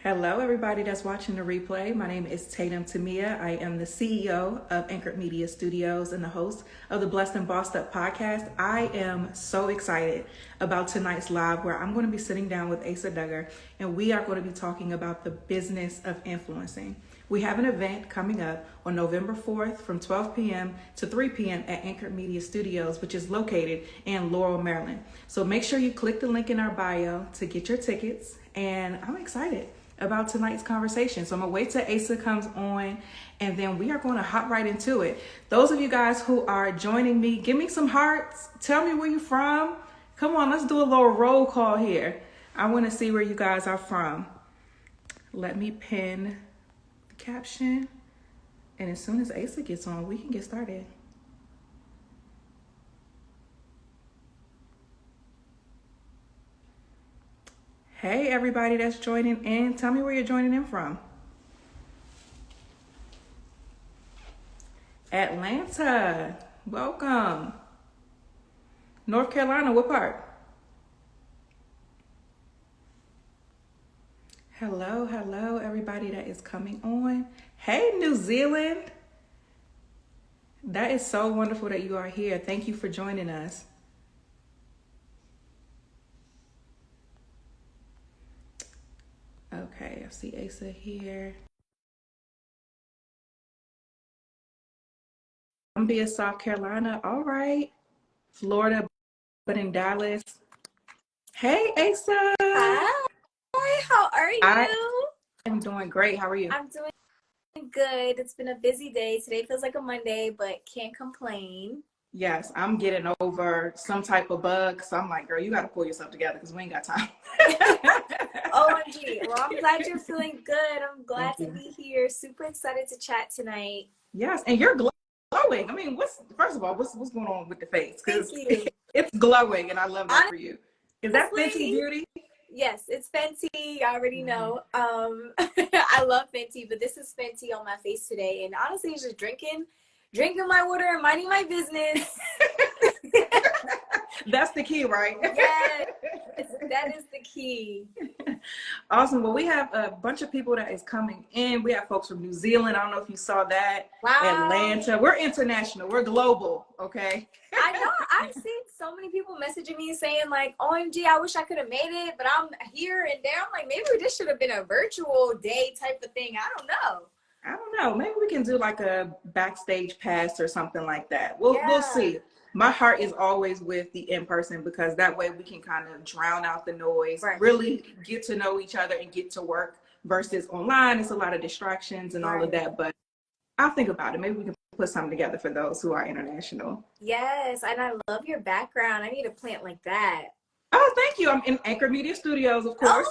Hello, everybody that's watching the replay. My name is Tatum Tamia. I am the CEO of Anchored Media Studios and the host of the Blessed and Bossed Up podcast. I am so excited about tonight's live where I'm going to be sitting down with Asa Dugger and we are going to be talking about the business of influencing. We have an event coming up on November 4th from 12 p.m. to 3 p.m. at Anchored Media Studios, which is located in Laurel, Maryland. So make sure you click the link in our bio to get your tickets. And I'm excited about tonight's conversation. So I'm gonna wait till Asa comes on and then we are gonna hop right into it. Those of you guys who are joining me, give me some hearts. Tell me where you're from. Come on, let's do a little roll call here. I wanna see where you guys are from. Let me pin the caption. And as soon as Asa gets on, we can get started. Hey, everybody that's joining in. Tell me where you're joining in from. Atlanta. Welcome. North Carolina, what part? Hello, hello, everybody that is coming on. Hey, New Zealand. That is so wonderful that you are here. Thank you for joining us. Okay, I see Asa here. Columbia, South Carolina. All right. Florida, but in Dallas. Hey, Asa. Hi, how are you? I'm doing great. How are you? I'm doing good. It's been a busy day. Today feels like a Monday, but can't complain. Yes, I'm getting over some type of bug. So I'm like, girl, you got to pull yourself together because we ain't got time. OMG. Well, I'm glad you're feeling good. I'm glad to be here. Super excited to chat tonight. Yes, and you're glowing. I mean, first of all, what's going on with the face? Thank you. It's glowing, and I love that for you. Is that Honestly, Fenty Beauty? Yes, it's Fenty. You already know. I love Fenty, but this is Fenty on my face today. And honestly, it's just drinking my water and minding my business. That's the key, right? Yes, that is the key. Awesome. Well, we have a bunch of people that is coming in. We have folks from New Zealand. I don't know if you saw that. Wow. Atlanta. We're international. We're global. Okay. I know. I've seen so many people messaging me saying like, OMG, I wish I could have made it, but I'm here and there. I'm like, maybe this should have been a virtual day type of thing. I don't know. Maybe we can do like a backstage pass or something like that. We'll see. My heart is always with the in-person because that way we can kind of drown out the noise, really get to know each other and get to work versus online. It's a lot of distractions and all of that, but I'll think about it. Maybe we can put something together for those who are international. Yes, and I love your background. I need a plant like that. Oh, thank you. I'm in Anchored Media Studios, of course.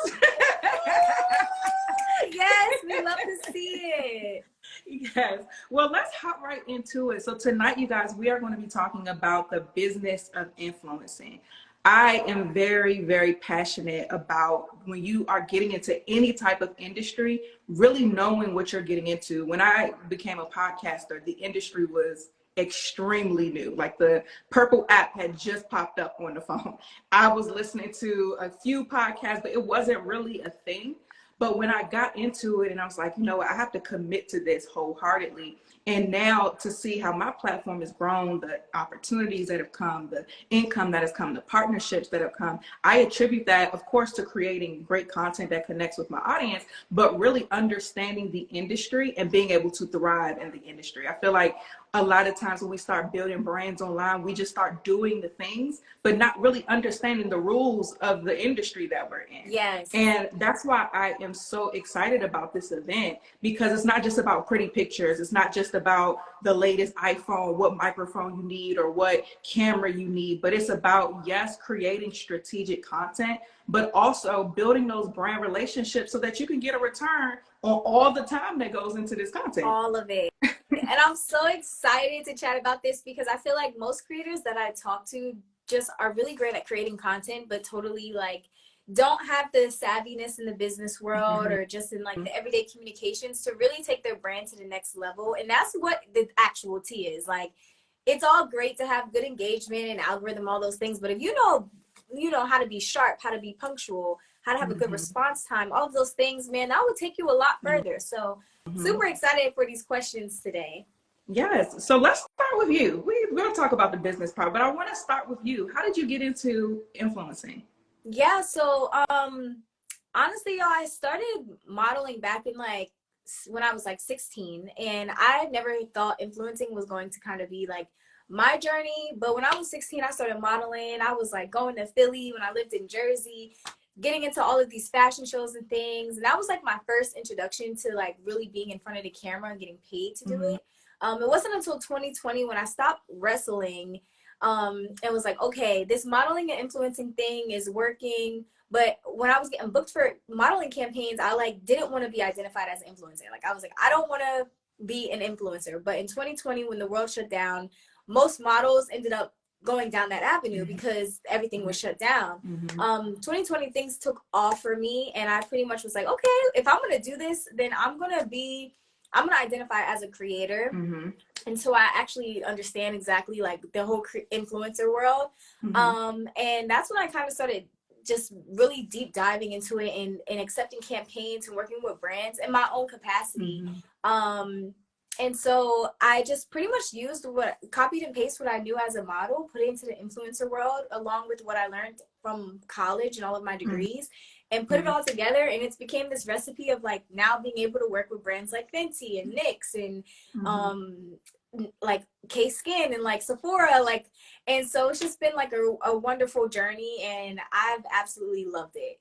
Yes, we love to see it. Yes. Well, let's hop right into it. So tonight, you guys, we are going to be talking about the business of influencing. I am very, very passionate about when you are getting into any type of industry, really knowing what you're getting into. When I became a podcaster, the industry was extremely new. Like the Purple app had just popped up on the phone. I was listening to a few podcasts, but it wasn't really a thing. But when I got into it and I was like, you know what, I have to commit to this wholeheartedly. And now to see how my platform has grown, the opportunities that have come, the income that has come, the partnerships that have come, I attribute that, of course, to creating great content that connects with my audience, but really understanding the industry and being able to thrive in the industry. I feel like a lot of times when we start building brands online, we just start doing the things, but not really understanding the rules of the industry that we're in. Yes. And that's why I am so excited about this event, because it's not just about pretty pictures. It's not just about the latest iPhone, what microphone you need or what camera you need, but it's about, yes, creating strategic content, but also building those brand relationships so that you can get a return on all the time that goes into this content. All of it. And I'm so excited to chat about this because I feel like most creators that I talk to just are really great at creating content, but totally like don't have the savviness in the business world or just in like the everyday communications to really take their brand to the next level. And that's what the actual tea is. Like, it's all great to have good engagement and algorithm, all those things, but if you know how to be sharp, how to be punctual, how to have a good response time, all of those things, man, that would take you a lot further. So super excited for these questions today. Yes. So let's start with you. We're going to talk about the business part, but I want to start with you. How did you get into influencing? Yeah, so honestly, y'all, I started modeling back in like when I was like 16, and I never thought influencing was going to kind of be like my journey. But when I was 16, I started modeling. I was like going to Philly when I lived in Jersey, getting into all of these fashion shows and things. And that was like my first introduction to like really being in front of the camera and getting paid to do it. It wasn't until 2020 when I stopped wrestling and was like, okay, this modeling and influencing thing is working. But when I was getting booked for modeling campaigns, I like didn't want to be identified as an influencer. Like I was like, I don't want to be an influencer. But in 2020, when the world shut down, most models ended up going down that avenue because everything was shut down. 2020 things took off for me, and I pretty much was like, okay, if I'm gonna do this, then I'm gonna identify as a creator until I actually understand exactly like the whole influencer world. And that's when I kind of started just really deep diving into it and accepting campaigns and working with brands in my own capacity. And so I just pretty much copied and pasted what I knew as a model, put it into the influencer world, along with what I learned from college and all of my degrees, and put it all together. And it's became this recipe of like now being able to work with brands like Fenty and NYX and like K-Skin and like Sephora, like, and so it's just been like a wonderful journey, and I've absolutely loved it.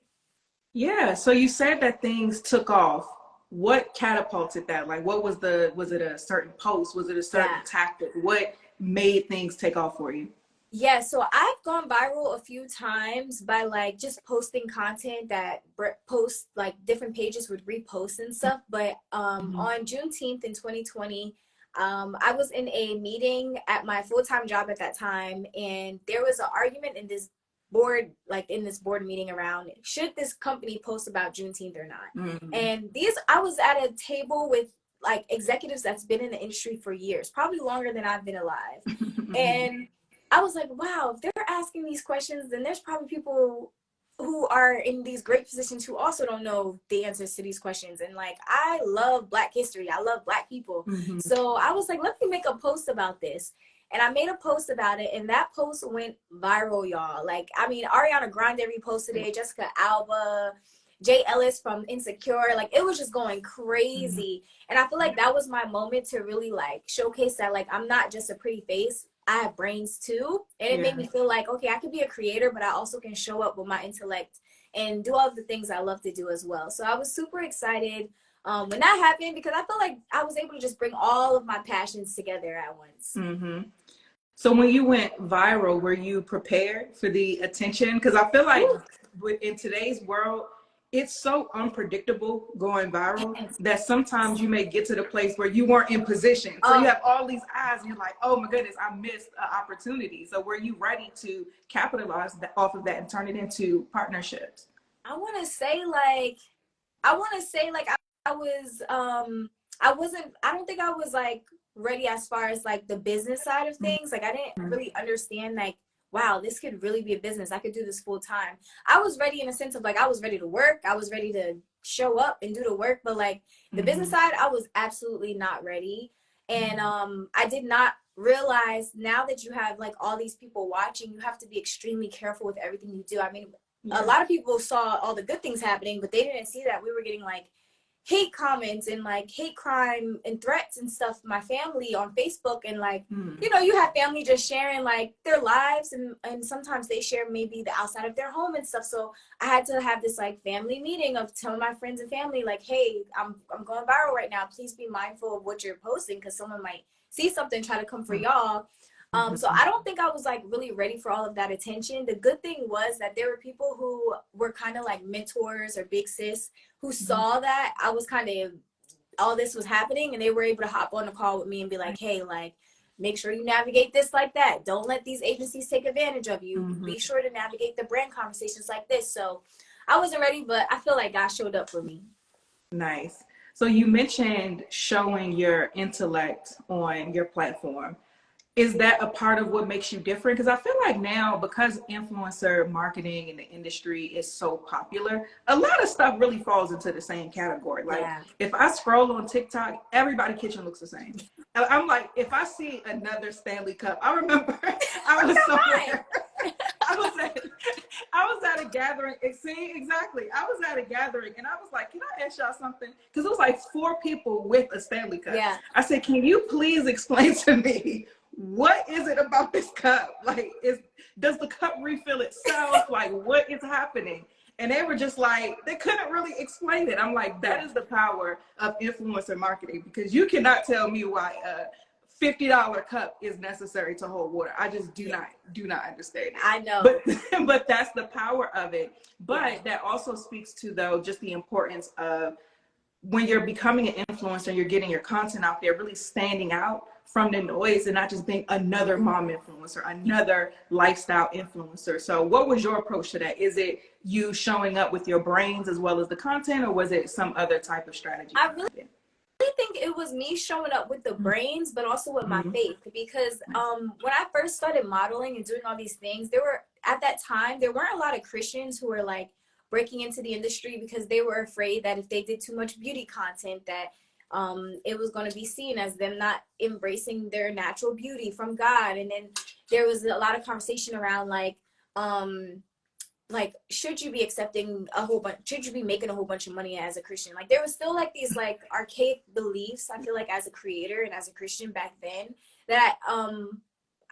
Yeah. So you said that things took off. What catapulted that? Like, was it a certain post? Was it a certain tactic? What made things take off for you? Yeah, so I've gone viral a few times by like just posting content that post like different pages would repost and stuff. But on Juneteenth in 2020, I was in a meeting at my full-time job at that time, and there was an argument in this board meeting around should this company post about Juneteenth or not. And I was at a table with like executives that's been in the industry for years, probably longer than I've been alive. And I was like, wow, if they're asking these questions, then there's probably people who are in these great positions who also don't know the answers to these questions. And like, I love Black history. I love Black people. So I was like, let me make a post about this. And I made a post about it, and that post went viral, y'all. Like, I mean, Ariana Grande reposted it, Jessica Alba, Jay Ellis from Insecure. Like, it was just going crazy. And I feel like that was my moment to really like showcase that like I'm not just a pretty face. I have brains too. And it made me feel like, okay, I could be a creator, but I also can show up with my intellect and do all of the things I love to do as well. So I was super excited when that happened, because I felt like I was able to just bring all of my passions together at once. So when you went viral, were you prepared for the attention? Because I feel like in today's world, it's so unpredictable going viral that sometimes you may get to the place where you weren't in position. So you have all these eyes and you're like, oh my goodness, I missed an opportunity. So were you ready to capitalize off of that and turn it into partnerships? I want to say like I don't think I was like ready as far as like the business side of things. Like I didn't really understand like, wow, this could really be a business. I could do this full time. I was ready in a sense of like, I was ready to work. I was ready to show up and do the work. But like the business side, I was absolutely not ready. And I did not realize, now that you have like all these people watching, you have to be extremely careful with everything you do. I mean, a lot of people saw all the good things happening, but they didn't see that we were getting like hate comments and like hate crime and threats and stuff, my family on Facebook. And like, you know, you have family just sharing like their lives, and sometimes they share maybe the outside of their home and stuff. So I had to have this like family meeting of telling my friends and family like, hey, I'm going viral right now. Please be mindful of what you're posting, because someone might see something, try to come for y'all. So I don't think I was like really ready for all of that attention. The good thing was that there were people who were kind of like mentors or big sis who saw that I was kind of, all this was happening, and they were able to hop on a call with me and be like, hey, like, make sure you navigate this like that. Don't let these agencies take advantage of you. Be sure to navigate the brand conversations like this. So I wasn't ready, but I feel like God showed up for me. Nice. So you mentioned showing your intellect on your platform. is that a part of what makes you different? Because I feel like now, because influencer marketing in the industry is so popular, a lot of stuff really falls into the same category. Like Yeah. if I scroll on TikTok, everybody's kitchen looks the same. I'm like, if I see another Stanley Cup, I remember I was somewhere. I was at a gathering. See, exactly. I was at a gathering and I was like, can I ask y'all something? Because it was like 4 people with a Stanley Cup. Yeah. I said, can you please explain to me, what is it about this cup? Like, does the cup refill itself? Like, what is happening? And they were just like, they couldn't really explain it. I'm like, that is the power of influencer marketing, because you cannot tell me why a $50 cup is necessary to hold water. I just do not understand it. I know. But that's the power of it. But that also speaks to, though, just the importance of when you're becoming an influencer and you're getting your content out there, really standing out from the noise and not just being another mom influencer, another lifestyle influencer. So what was your approach to that? Is it you showing up with your brains as well as the content, or was it some other type of strategy? I really think it was me showing up with the brains, but also with my faith, because when I first started modeling and doing all these things, at that time there weren't a lot of Christians who were like breaking into the industry, because they were afraid that if they did too much beauty content, that it was going to be seen as them not embracing their natural beauty from God. And then there was a lot of conversation around like, should you be accepting a whole bunch, should you be making a whole bunch of money as a Christian? Like, there was still like these like archaic beliefs, I feel like, as a creator and as a Christian back then, that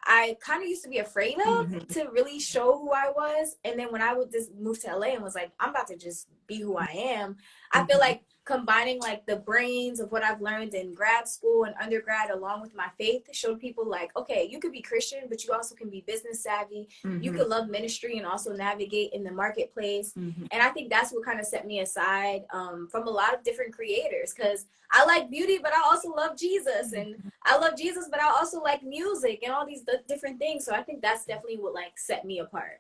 I kind of used to be afraid of, to really show who I was. And then when I would just move to LA and was like, I'm about to just be who I am, I feel like combining like the brains of what I've learned in grad school and undergrad along with my faith showed people like, okay, you could be Christian, but you also can be business savvy. You could love ministry and also navigate in the marketplace. And I think that's what kind of set me aside from a lot of different creators, because I like beauty, but I also love Jesus, and I love Jesus, but I also like music and all these different things. So I think that's definitely what like set me apart.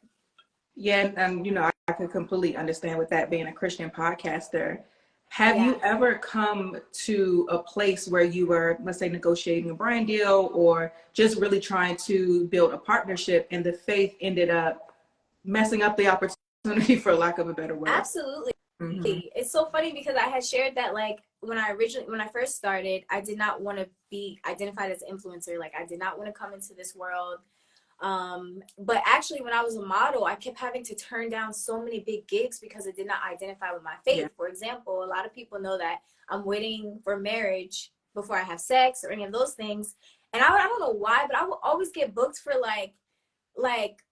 Yeah, and you know, I could completely understand with that being a Christian podcaster. Have you ever come to a place where you were, let's say, negotiating a brand deal or just really trying to build a partnership, and the faith ended up messing up the opportunity, for lack of a better word? Absolutely. It's so funny because I had shared that like when I first started, I did not want to be identified as an influencer. Like, I did not want to come into this world. But actually when I was a model, I kept having to turn down so many big gigs because it did not identify with my faith. For example, a lot of people know that I'm waiting for marriage before I have sex or any of those things. And I don't know why, but I will always get booked for like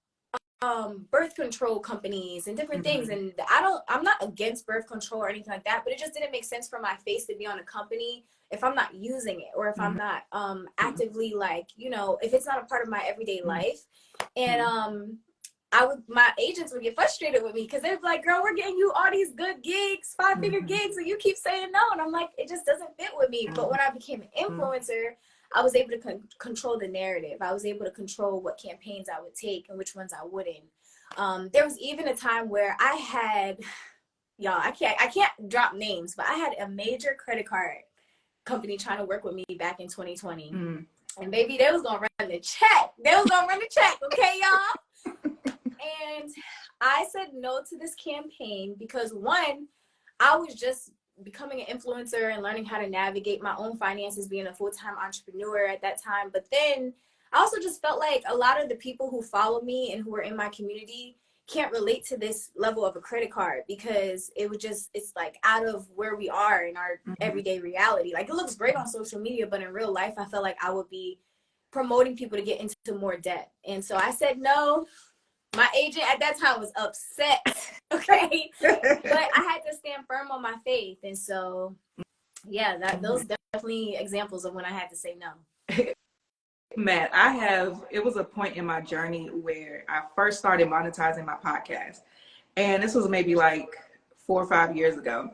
birth control companies and different things. And I'm not against birth control or anything like that, but it just didn't make sense for my face to be on a company if I'm not using it, or if I'm not actively, like, you know, if it's not a part of my everyday life. And my agents would get frustrated with me because they'd be like, girl, we're getting you all these good gigs, 5-figure gigs, and you keep saying no. And I'm like, it just doesn't fit with me. But when I became an influencer, I was able to control the narrative. I was able to control what campaigns I would take and which ones I wouldn't. There was even a time where I had, y'all, I can't drop names, but I had a major credit card company trying to work with me back in 2020. And baby, they was gonna run the check. Okay, y'all? And I said no to this campaign because, one, I was just becoming an influencer and learning how to navigate my own finances, being a full-time entrepreneur at that time. But then I also just felt like a lot of the people who follow me and who are in my community can't relate to this level of a credit card, because it's like out of where we are in our everyday reality. Like, it looks great on social media, but in real life, I felt like I would be promoting people to get into more debt. And so I said no. My agent at that time was upset, okay? But I had to stand firm on my faith. And so, yeah, those definitely examples of when I had to say no. Matt, it was a point in my journey where I first started monetizing my podcast. And this was maybe like 4 or 5 years ago.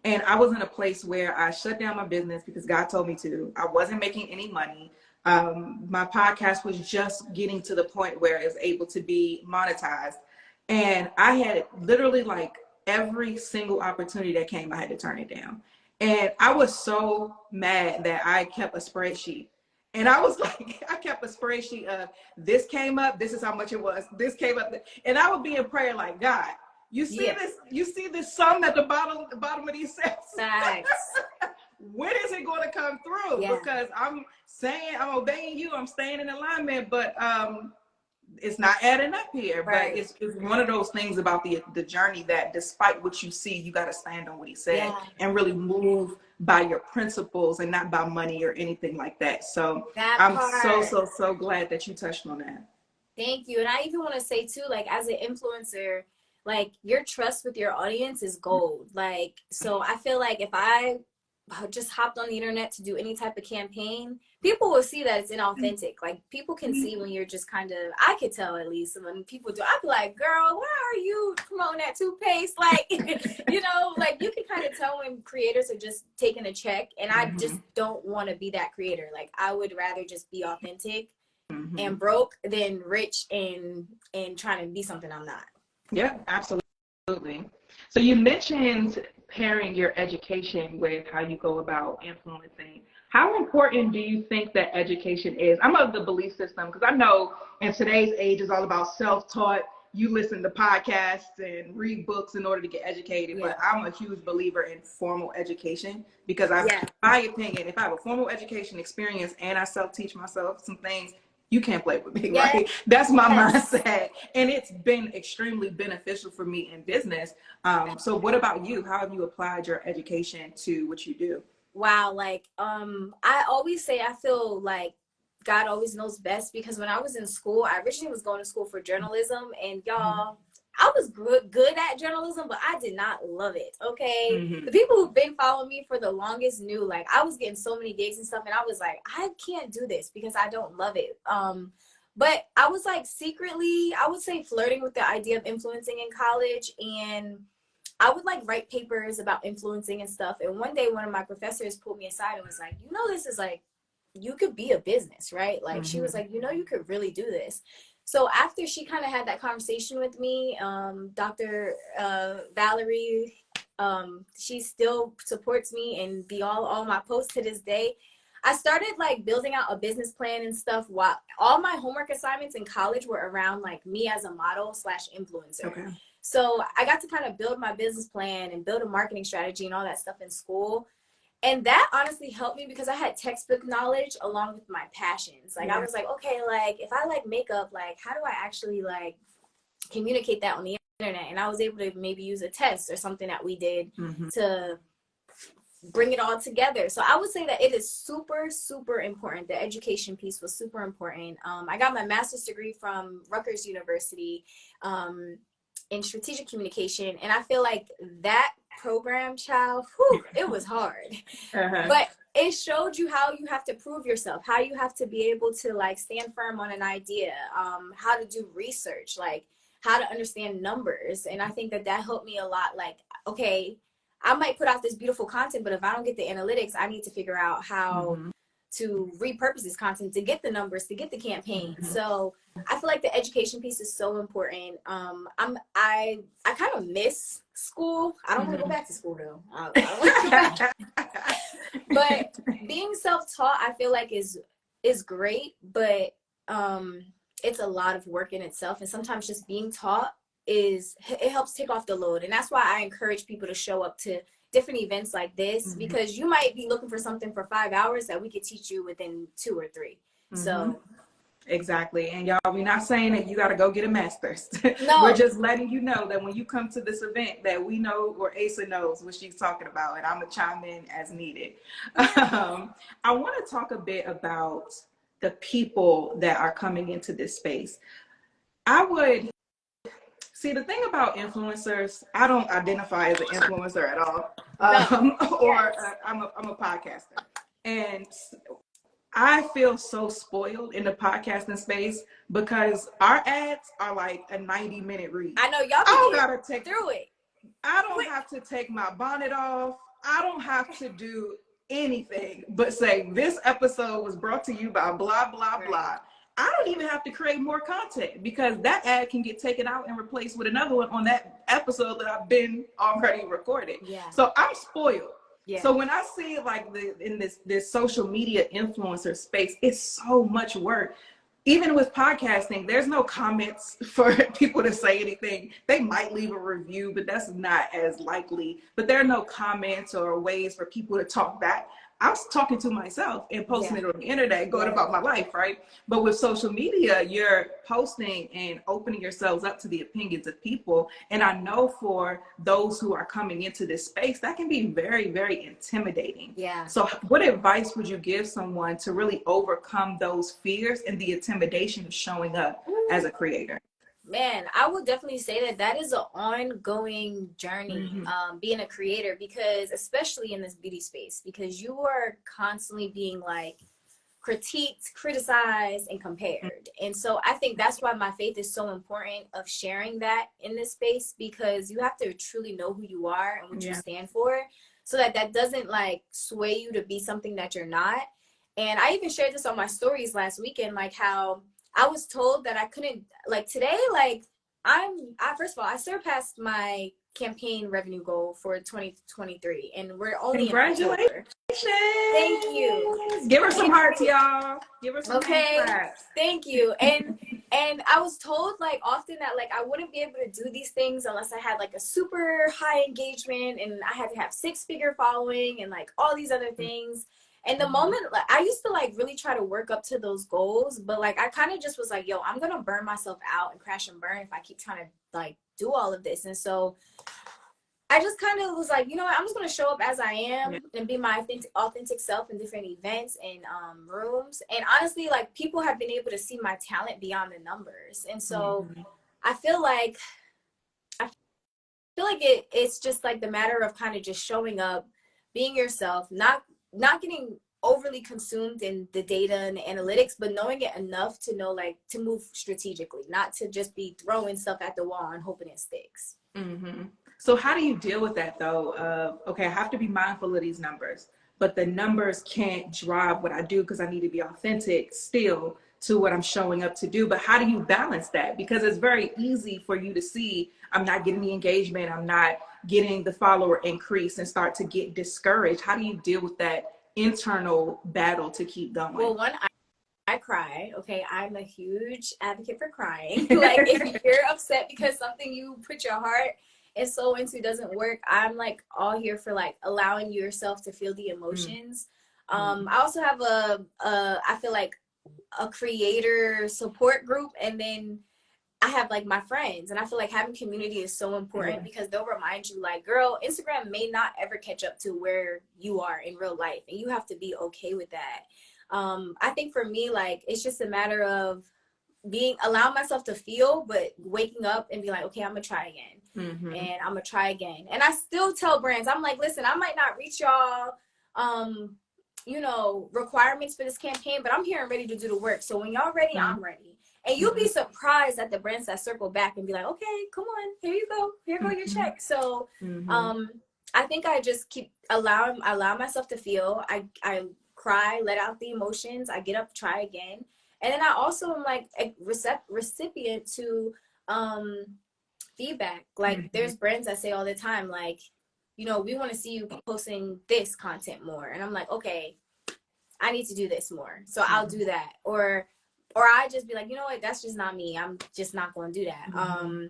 And I was in a place where I shut down my business because God told me to. I wasn't making any money. My podcast was just getting to the point where it was able to be monetized. And I had literally, like, every single opportunity that came, I had to turn it down. And I was so mad that I kept a spreadsheet. And I was like, I kept a spreadsheet of this came up, this is how much it was, this came up, and I would be in prayer like, God, you see this, you see this sum at the bottom of these cells. Facts. When is it going to come through? Yeah. Because I'm saying I'm obeying you, I'm staying in alignment, but it's not adding up here. Right. But it's one of those things about the journey that despite what you see, you got to stand on what he said and really move by your principles and not by money or anything like that. So I'm so glad that you touched on that. Thank you. And I even want to say too, like as an influencer, like your trust with your audience is gold. Like, so I feel like if I just hopped on the internet to do any type of campaign, people will see that it's inauthentic. Like people can see when you're just kind of, I could tell at least when people do, I'd be like, girl, why are you promoting that toothpaste? Like, you know, like you can kind of tell when creators are just taking a check, and I just don't want to be that creator. Like I would rather just be authentic and broke than rich and trying to be something I'm not. Yeah, absolutely. So you mentioned pairing your education with how you go about influencing. How important do you think that education is? I'm of the belief system, because I know in today's age is all about self-taught. You listen to podcasts and read books in order to get educated, but I'm a huge believer in formal education, because in my opinion, if I have a formal education experience and I self-teach myself some things, you can't play with me, right? That's my mindset. And it's been extremely beneficial for me in business. So what about you? How have you applied your education to what you do? Wow. Like, I always say, I feel like God always knows best, because when I was in school, I originally was going to school for journalism, and y'all, I was good at journalism, but I did not love it. Okay. The people who've been following me for the longest knew, like, I was getting so many gigs and stuff, and I was like, I can't do this because I don't love it. But I was like secretly, I would say, flirting with the idea of influencing in college, and I would like write papers about influencing and stuff. And one day one of my professors pulled me aside and was like, you know, this is like, you could be a business, right? Like she was like, you know, you could really do this. So after she kind of had that conversation with me, Dr. Valerie, she still supports me and be all my posts to this day. I started like building out a business plan and stuff, while all my homework assignments in college were around like me as a model / influencer. Okay. So I got to kind of build my business plan and build a marketing strategy and all that stuff in school. And that honestly helped me, because I had textbook knowledge along with my passions. Like I was like, okay, like if I like makeup, like how do I actually like communicate that on the internet? And I was able to maybe use a test or something that we did to bring it all together. So I would say that it is super, super important. The education piece was super important. I got my master's degree from Rutgers University in strategic communication. And I feel like that program, child, it was hard. But it showed you how you have to prove yourself, how you have to be able to like stand firm on an idea, how to do research, like how to understand numbers. And I think that helped me a lot. Like, okay, I might put out this beautiful content, but if I don't get the analytics, I need to figure out how to repurpose this content to get the numbers, to get the campaign. So I feel like the education piece is so important. I kind of miss school. I don't want to go back to school though. I don't want to go back. But being self-taught, I feel like is great, but it's a lot of work in itself. And sometimes just being taught it helps take off the load. And that's why I encourage people to show up to different events like this, because you might be looking for something for 5 hours that we could teach you within 2 or 3. So exactly. And y'all, we're not saying that you got to go get a master's. No. We're just letting you know that when you come to this event, that we know, or Asa knows what she's talking about, and I'm gonna chime in as needed. I want to talk a bit about the people that are coming into this space. See, the thing about influencers, I don't identify as an influencer at all, I'm a podcaster. And I feel so spoiled in the podcasting space, because our ads are like a 90-minute read. I know y'all gotta take through it. I don't have to take my bonnet off. I don't have to do anything but say, this episode was brought to you by blah, blah, blah. I don't even have to create more content, because that ad can get taken out and replaced with another one on that episode that I've been already recorded. So I'm spoiled. Yeah. So when I see like in this social media influencer space, it's so much work. Even with podcasting, there's no comments for people to say anything. They might leave a review, but that's not as likely. But there are no comments or ways for people to talk back. I was talking to myself and posting it on the internet, going about my life, right? But with social media, you're posting and opening yourselves up to the opinions of people. And I know for those who are coming into this space, that can be very, very intimidating. Yeah. So what advice would you give someone to really overcome those fears and the intimidation of showing up as a creator? Man, I would definitely say that that is an ongoing journey, being a creator, because especially in this beauty space, because you are constantly being like critiqued, criticized, and compared. And so I think that's why my faith is so important of sharing that in this space, because you have to truly know who you are and what you stand for, so that that doesn't like sway you to be something that you're not. And I even shared this on my stories last weekend, like how I was told that I couldn't, like today, like first of all, I surpassed my campaign revenue goal for 2023, and we're only in October. Thank you. Give her some hearts, y'all. Give her some claps. Thank you. And I was told like often that like I wouldn't be able to do these things unless I had like a super high engagement, and I had to have 6-figure following and like all these other things. And the moment, like, I used to like really try to work up to those goals, but like I kind of just was like, yo, I'm gonna burn myself out and crash and burn if I keep trying to like do all of this. And so I just kind of was like, you know what, I'm just gonna show up as I am and be my authentic self in different events and rooms. And honestly, like people have been able to see my talent beyond the numbers. And so I feel like it's just like the matter of kind of just showing up, being yourself, not getting overly consumed in the data and the analytics, but knowing it enough to know like to move strategically, not to just be throwing stuff at the wall and hoping it sticks. So how do you deal with that though? Okay, I have to be mindful of these numbers, but the numbers can't drive what I do because I need to be authentic still to what I'm showing up to do. But how do you balance that? Because it's very easy for you to see I'm not getting the engagement, I'm not getting the follower increase, and start to get discouraged. How do you deal with that internal battle to keep going? Well, I cry. Okay, I'm a huge advocate for crying. Like if you're upset because something you put your heart and soul into doesn't work, I'm like all here for like allowing yourself to feel the emotions. I also have I feel like a creator support group, and then I have like my friends, and I feel like having community is so important because they'll remind you like, girl, Instagram may not ever catch up to where you are in real life, and you have to be okay with that. I think for me, like, it's just a matter of allowing myself to feel, but waking up and be like, okay, I'm gonna try again. And I'm gonna try again. And I still tell brands, I'm like, listen, I might not reach y'all, you know, requirements for this campaign, but I'm here and ready to do the work. So when y'all ready, I'm ready. And you'll be surprised at the brands that circle back and be like, okay, come on, here you go. Here go your check. So I think I just keep allow myself to feel. I cry, let out the emotions. I get up, try again. And then I also am like a recipient to feedback. Like there's brands that say all the time, like, you know, we want to see you posting this content more. And I'm like, okay, I need to do this more. So I'll do that. Or I just be like, you know what, that's just not me. I'm just not going to do that.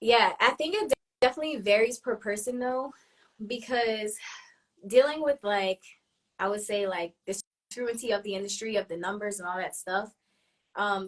Yeah, I think it definitely varies per person though, because dealing with like, I would say like the truancy of the industry, of the numbers and all that stuff.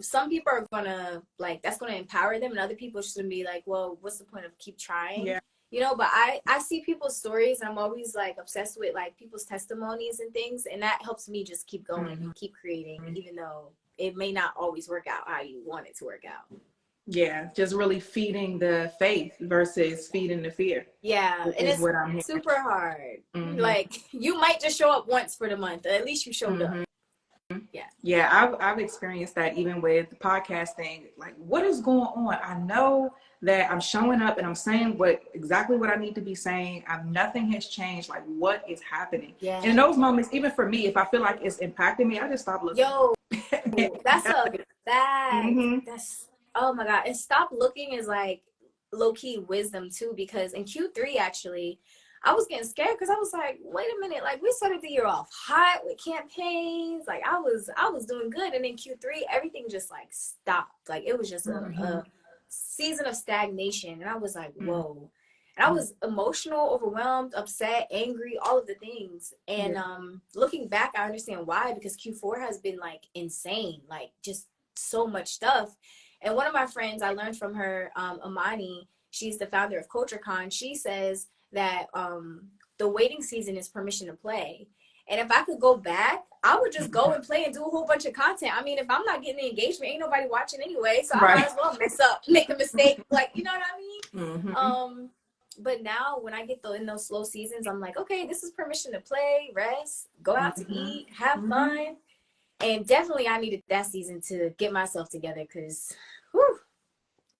Some people are gonna like, that's gonna empower them, and other people are just gonna be like, well, what's the point of keep trying? You know, but I see people's stories, and I'm always like obsessed with like people's testimonies and things, and that helps me just keep going and keep creating, even though it may not always work out how you want it to work out. Yeah, just really feeding the faith versus feeding the fear. Yeah, and it's what I'm super hard. Like you might just show up once for the month, at least you showed up. Yeah, I've experienced that even with podcasting. Like, what is going on? I know that I'm showing up and I'm saying exactly what I need to be saying. Nothing has changed. Like, what is happening? And in those moments, even for me, if I feel like it's impacting me, I just stop looking. Yo, that's a fact. That's, oh my God. And stop looking is like low-key wisdom too, because in Q3 actually, I was getting scared because I was like, wait a minute, like we started the year off hot with campaigns. Like I was doing good. And in Q3, everything just like stopped. Like it was just a season of stagnation. And I was like, whoa. And I was emotional, overwhelmed, upset, angry, all of the things. And looking back, I understand why, because Q4 has been like insane, like just so much stuff. And one of my friends, I learned from her, Amani, she's the founder of CultureCon. She says that the waiting season is permission to play. And if I could go back, I would just go and play and do a whole bunch of content. I mean, if I'm not getting the engagement, ain't nobody watching anyway. So I might as well mess up, make a mistake. Like, you know what I mean? But now when I get in those slow seasons, I'm like, okay, this is permission to play, rest, go out to eat, have fun. And definitely I needed that season to get myself together because, whew.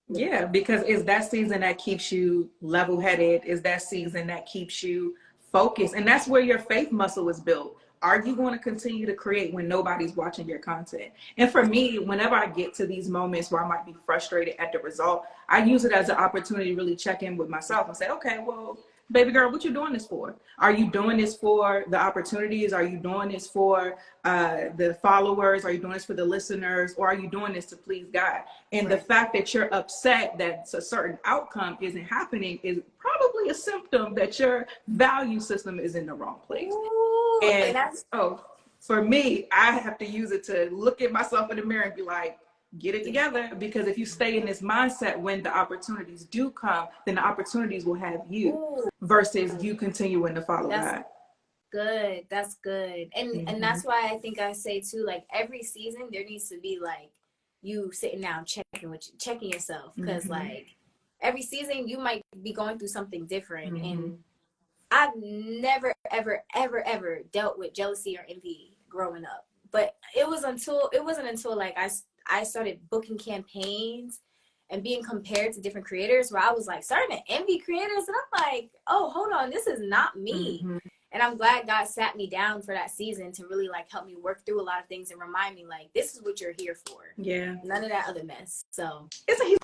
Yeah, because it's that season that keeps you level-headed, is that season that keeps you focused. And that's where your faith muscle is built. Are you going to continue to create when nobody's watching your content? And for me, whenever I get to these moments where I might be frustrated at the result, I use it as an opportunity to really check in with myself and say, okay, well, baby girl, what you doing this for? Are you doing this for the opportunities? Are you doing this for the followers? Are you doing this for the listeners? Or are you doing this to please God? And the fact that you're upset that a certain outcome isn't happening is probably a symptom that your value system is in the wrong place. Ooh, and so for me, I have to use it to look at myself in the mirror and be like, get it together, because if you stay in this mindset, when the opportunities do come, then the opportunities will have you versus you continuing to follow God. Good. That's good. And that's why I think I say too, like every season there needs to be like you sitting down checking yourself, because like every season you might be going through something different. And I've never ever dealt with jealousy or envy growing up, but it wasn't until like I started booking campaigns and being compared to different creators where I was like starting to envy creators, and I'm like, oh, hold on, this is not me. And I'm glad God sat me down for that season to really like help me work through a lot of things and remind me like, this is what you're here for. Yeah. None of that other mess. So isn't he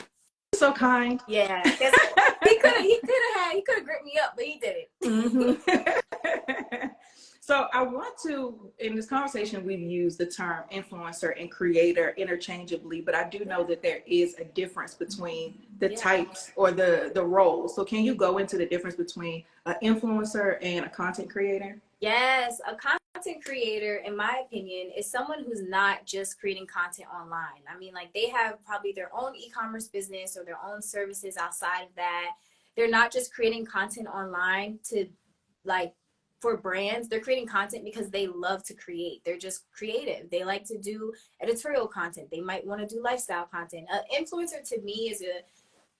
so kind? Yeah. He could have gripped me up, but he didn't. So I want to, in this conversation, we've used the term influencer and creator interchangeably, but I do know that there is a difference between the types or the roles. So can you go into the difference between an influencer and a content creator? Yes, a content creator, in my opinion, is someone who's not just creating content online. I mean, like they have probably their own e-commerce business or their own services outside of that. They're not just creating content online to like for brands. They're creating content because they love to create. They're just creative. They like to do editorial content. They might want to do lifestyle content. An influencer to me is a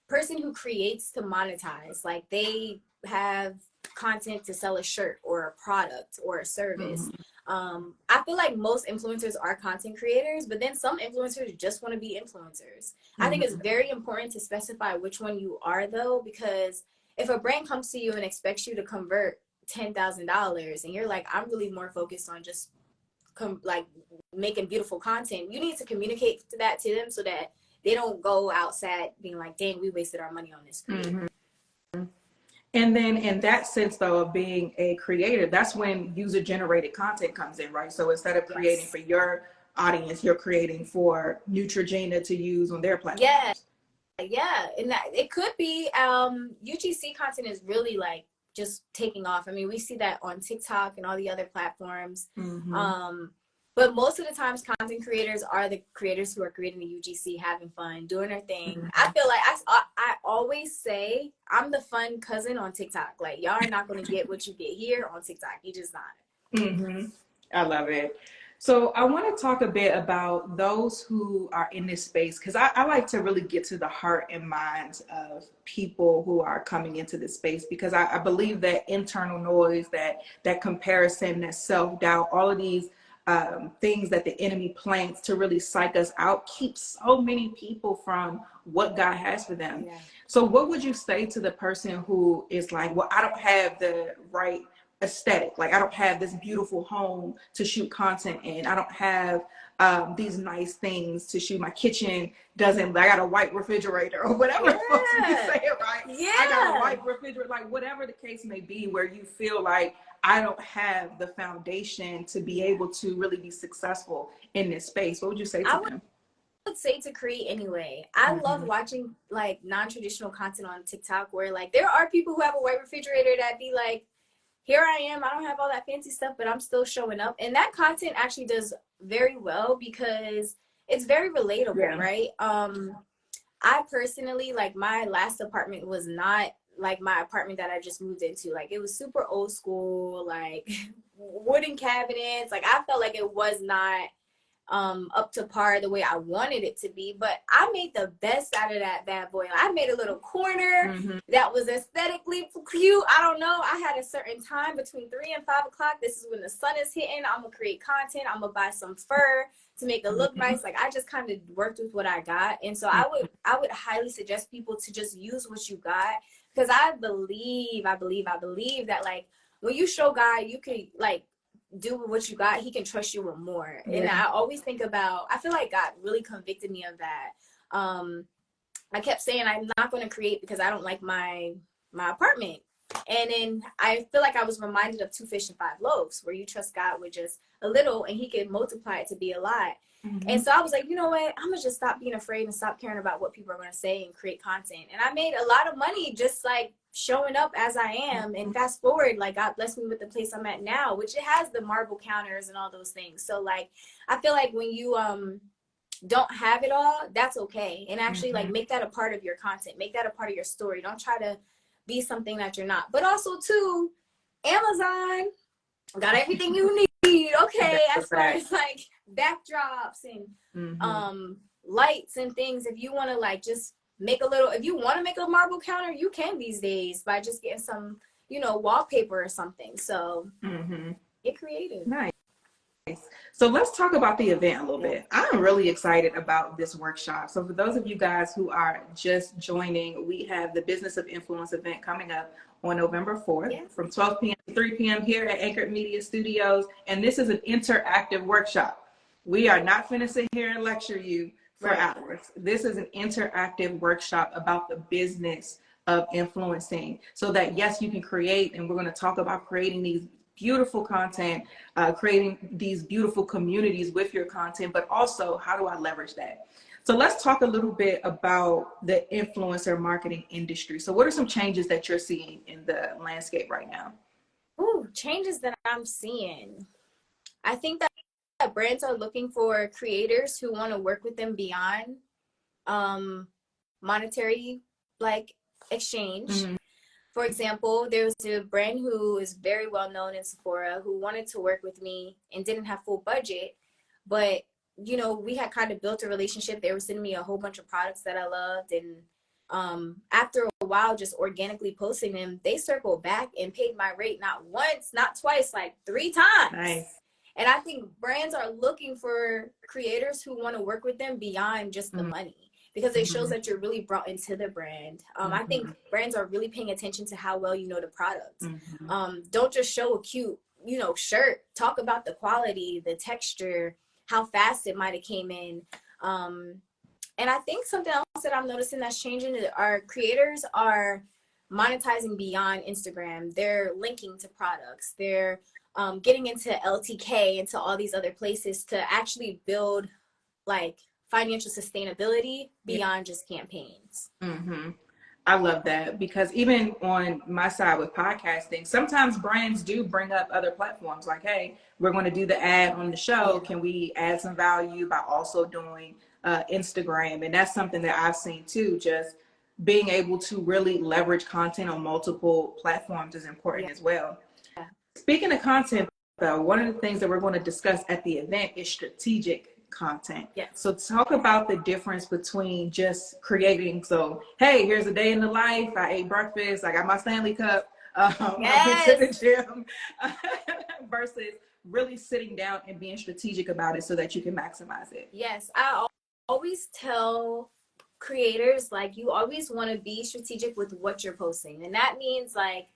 person who creates to monetize. Like they have content to sell a shirt or a product or a service. I feel like most influencers are content creators, but then some influencers just want to be influencers. I think it's very important to specify which one you are though, because if a brand comes to you and expects you to convert $10,000 and you're like, I'm really more focused on just like making beautiful content, you need to communicate that to them so that they don't go outside being like, dang, we wasted our money on this creator. And then in that sense though of being a creator, that's when user generated content comes in, right? So instead of creating for your audience, you're creating for Neutrogena to use on their platform. Yeah, and that it could be UGC content is really like just taking off. I mean, we see that on TikTok and all the other platforms. But most of the times content creators are the creators who are creating the UGC, having fun, doing their thing. I feel like I always say I'm the fun cousin on TikTok. Like y'all are not going to get what you get here on TikTok. You just not. I love it. So I want to talk a bit about those who are in this space, because I like to really get to the heart and minds of people who are coming into this space, because I believe that internal noise, that comparison, that self-doubt, all of these things that the enemy plants to really psych us out keep so many people from what God has for them. So what would you say to the person who is like, well, I don't have the right aesthetic. Like I don't have this beautiful home to shoot content in. I don't have these nice things to shoot. My kitchen doesn't, I got a white refrigerator or whatever the fuck you say it, right? I got a white refrigerator, like whatever the case may be, where you feel like I don't have the foundation to be able to really be successful in this space. What would you say to them? Would say to create anyway. I love watching like non-traditional content on TikTok where like there are people who have a white refrigerator that be like, here I am, I don't have all that fancy stuff, but I'm still showing up. And that content actually does very well because it's very relatable, right? I personally, like my last apartment was not like my apartment that I just moved into. Like it was super old school, like wooden cabinets. Like I felt like it was not up to par the way I wanted it to be, but I made the best out of that bad boy. I made a little corner that was aesthetically cute. I don't know, I had a certain time between 3 and 5 o'clock. This is when the sun is hitting. I'm gonna create content. I'm gonna buy some fur to make it look nice. Like I just kind of worked with what I got. And so I would highly suggest people to just use what you got, because I believe that like when you show God you can like do with what you got, he can trust you with more. And I always think about, I feel like God really convicted me of that. I kept saying I'm not going to create because I don't like my apartment. And then I feel like I was reminded of 2 fish and 5 loaves, where you trust God with just a little and he can multiply it to be a lot. And so I was like, you know what, I'm gonna just stop being afraid and stop caring about what people are gonna say and create content. And I made a lot of money just like showing up as I am. And fast forward, like God blessed me with the place I'm at now, which it has the marble counters and all those things. So like I feel like when you don't have it all, that's okay. And actually like make that a part of your content, make that a part of your story. Don't try to be something that you're not. But also too, Amazon got everything you need. Okay, as far as like backdrops and lights and things. If you want to like just make a little, if you want to make a marble counter, you can these days by just getting some, you know, wallpaper or something. So get creative. Nice. So let's talk about the event a little bit. I'm really excited about this workshop. So for those of you guys who are just joining, we have the Business of Influence event coming up on November 4th from 12 p.m. to 3 p.m. here at Anchored Media Studios. And this is an interactive workshop. We are not going to sit here and lecture you for hours. This is an interactive workshop about the business of influencing, so that yes, you can create, and we're going to talk about creating these beautiful content, creating these beautiful communities with your content, but also how do I leverage that? So let's talk a little bit about the influencer marketing industry. So what are some changes that you're seeing in the landscape right now? Ooh, changes that I'm seeing. I think that brands are looking for creators who want to work with them beyond monetary like exchange. For example, there's a brand who is very well known in Sephora who wanted to work with me and didn't have full budget, but you know, we had kind of built a relationship. They were sending me a whole bunch of products that I loved, and after a while just organically posting them, they circled back and paid my rate not once, not twice, like 3 times. Nice. And I think brands are looking for creators who want to work with them beyond just the money, because it shows that you're really brought into the brand. I think brands are really paying attention to how well you know the product. Don't just show a cute, you know, shirt. Talk about the quality, the texture, how fast it might have came in. And I think something else that I'm noticing that's changing is our creators are monetizing beyond Instagram. They're linking to products. They're getting into LTK, into all these other places to actually build like financial sustainability beyond just campaigns. I love that, because even on my side with podcasting, sometimes brands do bring up other platforms like, hey, we're going to do the ad on the show. Can we add some value by also doing Instagram? And that's something that I've seen too. Just being able to really leverage content on multiple platforms is important as well. Speaking of content, though, one of the things that we're going to discuss at the event is strategic content. So talk about the difference between just creating, so hey, here's a day in the life, I ate breakfast, I got my Stanley cup, I went to the gym, versus really sitting down and being strategic about it so that you can maximize it. Yes, I always tell creators, like, you always want to be strategic with what you're posting. And that means like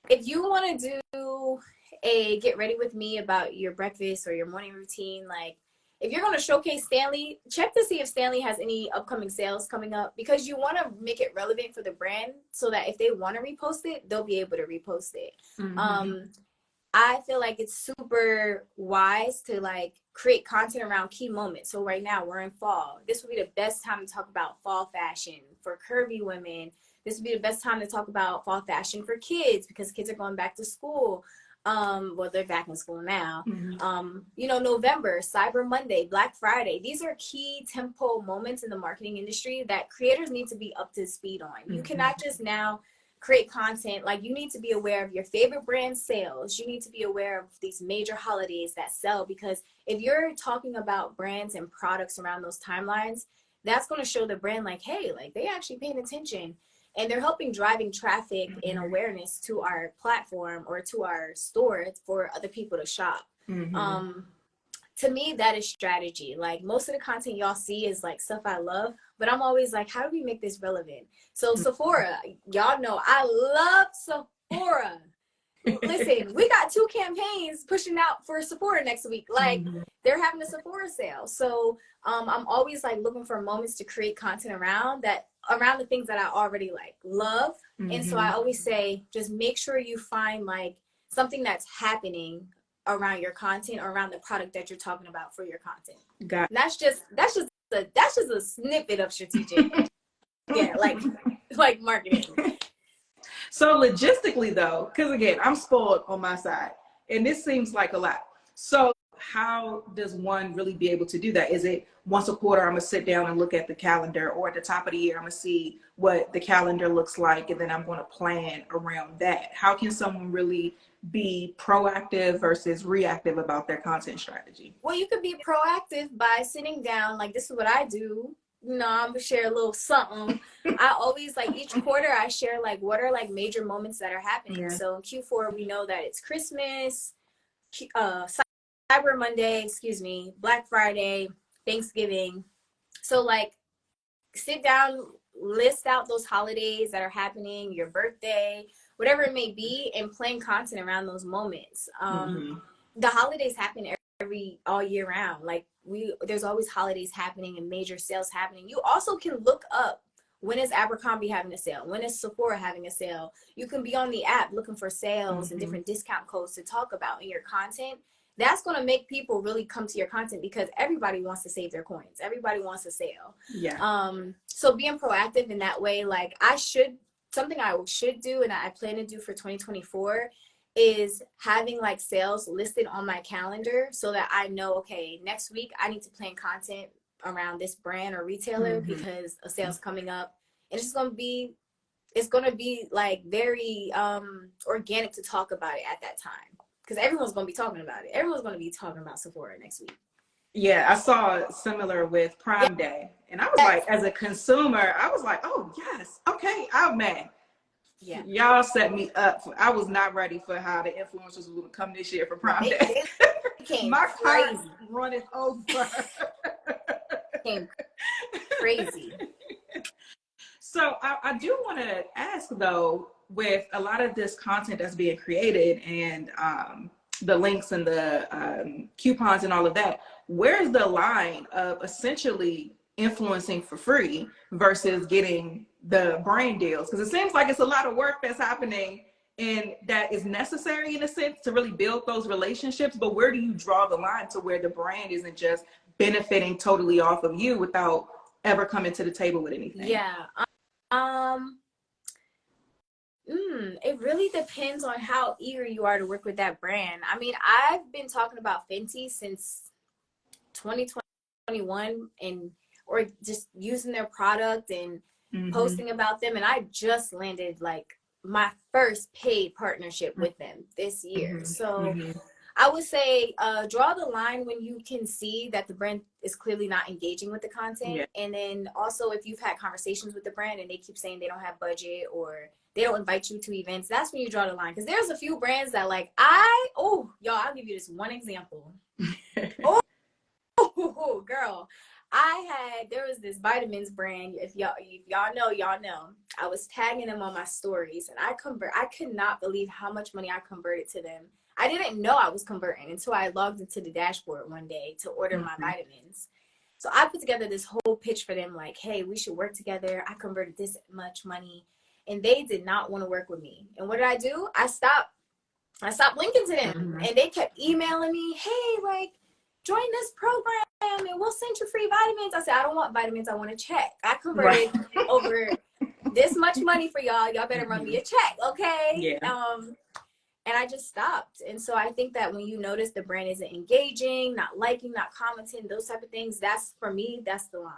if you want to do a get ready with me about your breakfast or your morning routine, like if you're going to showcase Stanley, check to see if Stanley has any upcoming sales coming up, because you want to make it relevant for the brand so that if they want to repost it, they'll be able to repost it. I feel like it's super wise to like create content around key moments. So right now we're in fall. This would be the best time to talk about fall fashion for curvy women. This would be the best time to talk about fall fashion for kids because kids are going back to school. Well, they're back in school now. You know, November, Cyber Monday, Black Friday. These are key tempo moments in the marketing industry that creators need to be up to speed on. You cannot just now create content. Like, you need to be aware of your favorite brand sales. You need to be aware of these major holidays that sell, because if you're talking about brands and products around those timelines, that's going to show the brand like, hey, like they actually paying attention. And they're helping driving traffic and awareness to our platform or to our store for other people to shop. To me, that is strategy. Like, most of the content y'all see is like stuff I love, but I'm always like, how do we make this relevant? So Sephora, y'all know I love Sephora. Listen, we got 2 campaigns pushing out for Sephora next week. Like, they're having a Sephora sale. So I'm always like looking for moments to create content around that, around the things that I already like love. And so I always say, just make sure you find like something that's happening around your content or around the product that you're talking about for your content. That's just a snippet of strategic. Yeah, like marketing. So logistically though, because again, I'm spoiled on my side and this seems like a lot. So how does one really be able to do that? Is it once a quarter, I'm gonna sit down and look at the calendar, or at the top of the year, I'm gonna see what the calendar looks like, and then I'm gonna plan around that? How can someone really be proactive versus reactive about their content strategy? Well, you could be proactive by sitting down. Like, this is what I do. You know, I'm gonna share a little something. I always, like, each quarter I share like what are like major moments that are happening. So in Q4 we know that it's Christmas, Cyber Monday, Black Friday, Thanksgiving. So like, sit down, list out those holidays that are happening, your birthday, whatever it may be, and plan content around those moments. The holidays happen all year round. Like, there's always holidays happening and major sales happening. You also can look up, when is Abercrombie having a sale? When is Sephora having a sale? You can be on the app looking for sales and different discount codes to talk about in your content. That's going to make people really come to your content, because everybody wants to save their coins. Everybody wants a sale. So being proactive in that way, like, something I should do and I plan to do for 2024 is having like sales listed on my calendar so that I know, okay, next week I need to plan content around this brand or retailer because a sale's coming up. And it's going to be like very organic to talk about it at that time, because everyone's going to be talking about it. Everyone's going to be talking about Sephora next week. Yeah, I saw similar with Prime Day. And I was like, as a consumer, I was like, oh, yes. Okay, I'm mad. Yeah. Y'all set me up. I was not ready for how the influencers would come this year for Prime Day. My car running over. Came crazy. So I do want to ask, though, with a lot of this content that's being created and the links and the coupons and all of that, where's the line of essentially influencing for free versus getting the brand deals? Because it seems like it's a lot of work that's happening and that is necessary in a sense to really build those relationships. But where do you draw the line to where the brand isn't just benefiting totally off of you without ever coming to the table with anything? Yeah. It really depends on how eager you are to work with that brand. I mean, I've been talking about Fenty since 2021 or just using their product and posting about them. And I just landed like my first paid partnership with them this year. So I would say draw the line when you can see that the brand is clearly not engaging with the content. And then also, if you've had conversations with the brand and they keep saying they don't have budget or they don't invite you to events, that's when you draw the line. Because there's a few brands that like, y'all, I'll give you this one example. Girl, there was this vitamins brand. If y'all know, y'all know. I was tagging them on my stories, and I could not believe how much money I converted to them. I didn't know I was converting until I logged into the dashboard one day to order my vitamins. So I put together this whole pitch for them, like, hey, we should work together. I converted this much money, and they did not want to work with me. And what did I do? I stopped linking to them, and they kept emailing me, hey, like, join this program and we'll send you free vitamins. I said, I don't want vitamins. I want a check. I converted over this much money for y'all. Y'all better run me a check, okay? Yeah. And I just stopped. And so I think that when you notice the brand isn't engaging, not liking, not commenting, those type of things, that's, for me, that's the line.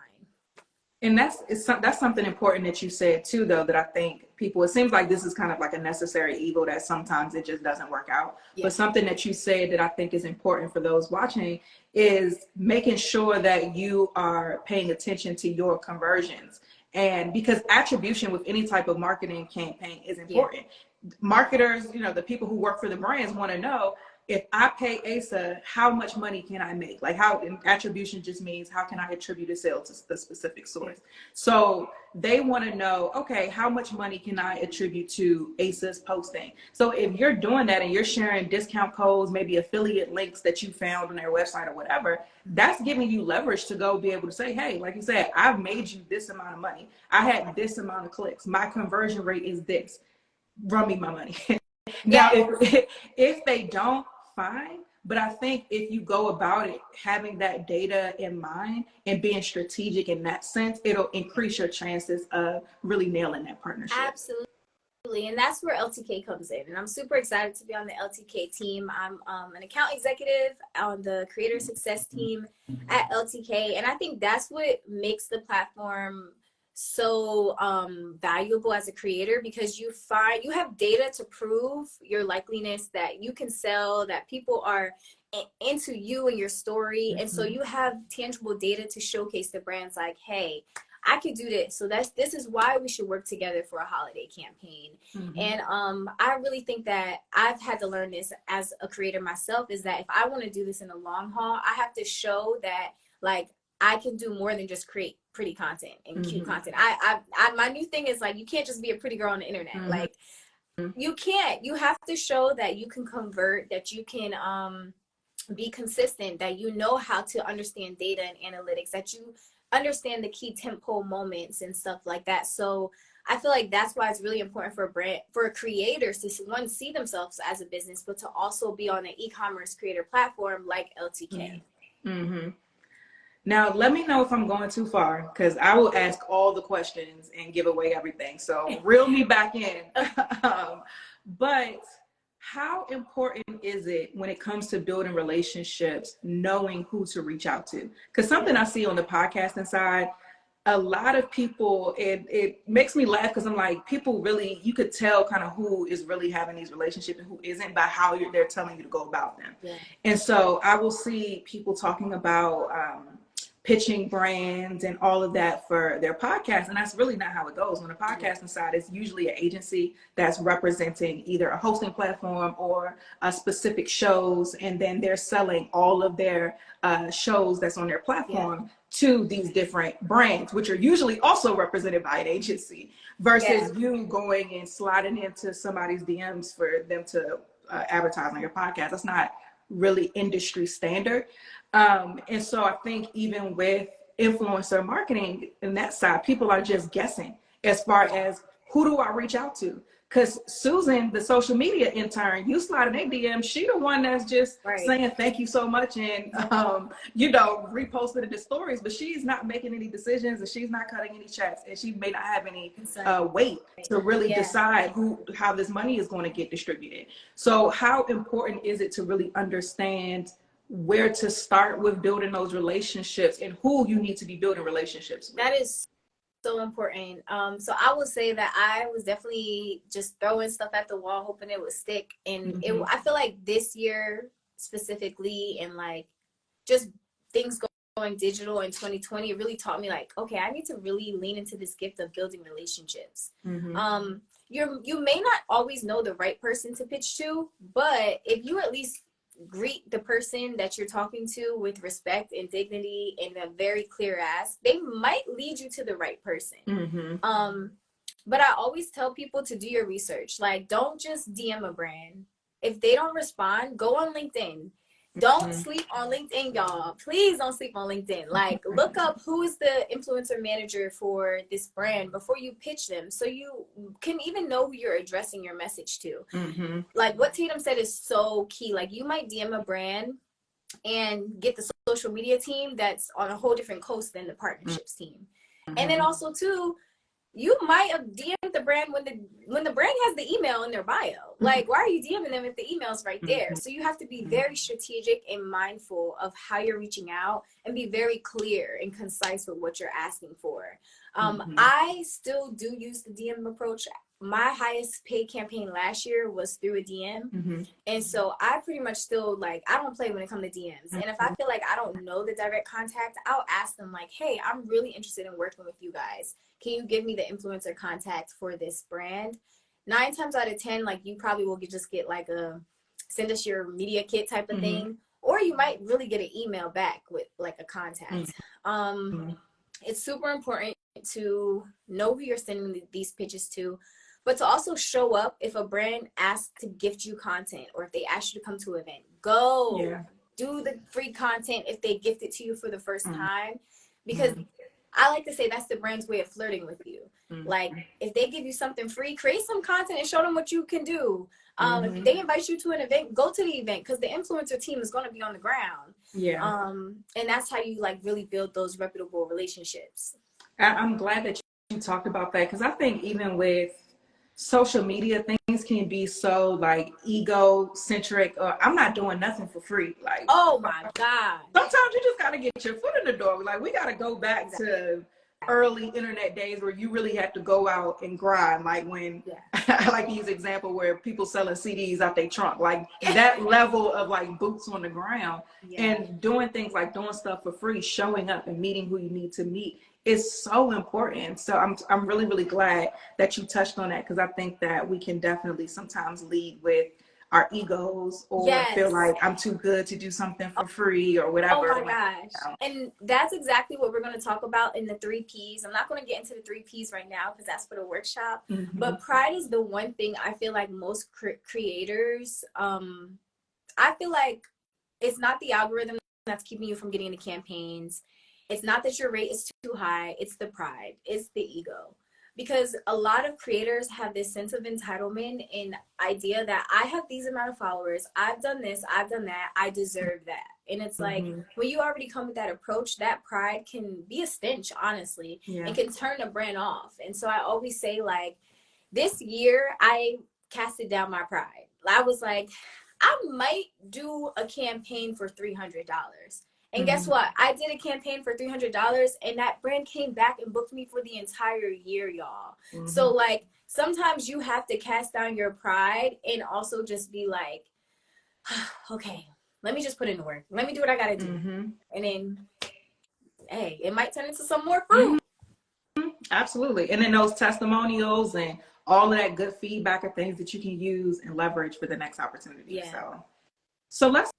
And that's something important that you said too, though, that I think people, it seems like this is kind of like a necessary evil that sometimes it just doesn't work out. Yeah. But something that you said that I think is important for those watching is making sure that you are paying attention to your conversions. And because attribution with any type of marketing campaign is important. Yeah. Marketers, you know, the people who work for the brands want to know, if I pay Asa, how much money can I make? Like, how attribution just means how can I attribute a sale to the specific source? So they want to know, okay, how much money can I attribute to Asa's posting? So if you're doing that and you're sharing discount codes, maybe affiliate links that you found on their website or whatever, that's giving you leverage to go be able to say, hey, like you said, I've made you this amount of money. I had this amount of clicks. My conversion rate is this. Run me my money. Now, if they don't, fine. But I think if you go about it having that data in mind and being strategic in that sense, it'll increase your chances of really nailing that partnership. Absolutely. And that's where LTK comes in. And I'm super excited to be on the LTK team. I'm an account executive on the creator success team at LTK. And I think that's what makes the platform so valuable as a creator, because you have data to prove your likeliness, that you can sell, that people are into you and your story. And so you have tangible data to showcase the brands like, hey, I could do this. So this is why we should work together for a holiday campaign. And I really think that I've had to learn this as a creator myself, is that if I want to do this in the long haul, I have to show that, like, I can do more than just create pretty content and cute content. My new thing is, like, you can't just be a pretty girl on the internet. Like, you can't. You have to show that you can convert, that you can be consistent, that you know how to understand data and analytics, that you understand the key tentpole moments and stuff like that. So I feel like that's why it's really important for creators to, one, see themselves as a business, but to also be on an e-commerce creator platform like LTK. Now, let me know if I'm going too far, because I will ask all the questions and give away everything. So reel me back in. But how important is it when it comes to building relationships, knowing who to reach out to? Because something I see on the podcasting side, a lot of people, it makes me laugh, because I'm like, people really, you could tell kind of who is really having these relationships and who isn't by how they're telling you to go about them. Yeah. And so I will see people talking about pitching brands and all of that for their podcast. And that's really not how it goes. On the podcasting side, it's usually an agency that's representing either a hosting platform or a specific shows. And then they're selling all of their shows that's on their platform to these different brands, which are usually also represented by an agency, versus you going and sliding into somebody's DMs for them to advertise on your podcast. That's not really industry standard. And so I think even with influencer marketing in that side, people are just guessing as far as who do I reach out to? Because Susan, the social media intern, you slide in a DM, she the one that's just saying thank you so much and reposted the stories, but she's not making any decisions and she's not cutting any checks, and she may not have any weight to really decide how this money is going to get distributed. So how important is it to really understand where to start with building those relationships and who you need to be building relationships with? That is so important. So I would say that I was definitely just throwing stuff at the wall, hoping it would stick. And I feel like this year specifically, and like just things going digital in 2020, it really taught me, like, okay, I need to really lean into this gift of building relationships. You may not always know the right person to pitch to, but if you at least greet the person that you're talking to with respect and dignity and a very clear ask, they might lead you to the right person. But I always tell people to do your research. Like, don't just DM a brand. If they don't respond, go on LinkedIn. Don't sleep on LinkedIn, y'all. Please don't sleep on LinkedIn. Like, look up who is the influencer manager for this brand before you pitch them, so you can even know who you're addressing your message to. Like what Tatum said is so key. Like, you might DM a brand and get the social media team that's on a whole different coast than the partnerships team. And then also too, you might have DM'd the brand when the brand has the email in their bio. Like, why are you DMing them if the email's right there? So you have to be very strategic and mindful of how you're reaching out and be very clear and concise with what you're asking for. I still do use the DM approach. My highest paid campaign last year was through a DM. And so I pretty much still, like, I don't play when it comes to DMs. And if I feel like I don't know the direct contact, I'll ask them like, hey, I'm really interested in working with you guys. Can you give me the influencer contact for this brand? 9 times out of 10, like, you probably will just get like a send us your media kit type of thing. Or you might really get an email back with like a contact. It's super important to know who you're sending these pitches to, but to also show up if a brand asks to gift you content or if they ask you to come to an event. Go do the free content if they gift it to you for the first time, because I like to say that's the brand's way of flirting with you. Like, if they give you something free, create some content and show them what you can do. If they invite you to an event, go to the event, because the influencer team is going to be on the ground. And that's how you like really build those reputable relationships. I'm glad that you talked about that, because I think even with social media, things can be so like ego-centric. I'm not doing nothing for free. Like, oh my God. Sometimes you just got to get your foot in the door. Like, we got to go back to early internet days where you really had to go out and grind. Like when, I like to use an example where people selling CDs out their trunk, like that level of like boots on the ground, and doing things like doing stuff for free, showing up and meeting who you need to meet is so important. So I'm really, really glad that you touched on that, because I think that we can definitely sometimes lead with our egos or feel like I'm too good to do something for free or whatever. Oh my gosh. And that's exactly what we're going to talk about in the 3 Ps. I'm not going to get into the 3 Ps right now because that's for the workshop. But pride is the one thing I feel like most creators, I feel like it's not the algorithm that's keeping you from getting into campaigns. It's not that your rate is too high. It's the pride. It's the ego. Because a lot of creators have this sense of entitlement and idea that I have these amount of followers, I've done this, I've done that, I deserve that. And it's like, when you already come with that approach, that pride can be a stench, honestly, and can turn a brand off. And so I always say, like, this year, I casted down my pride. I was like, I might do a campaign for $300. And guess what? I did a campaign for $300, and that brand came back and booked me for the entire year, y'all. So, like, sometimes you have to cast down your pride and also just be like, okay, let me just put in the work. Let me do what I got to do. And then, hey, it might turn into some more fruit. Absolutely. And then those testimonials and all of that good feedback are things that you can use and leverage for the next opportunity. So let's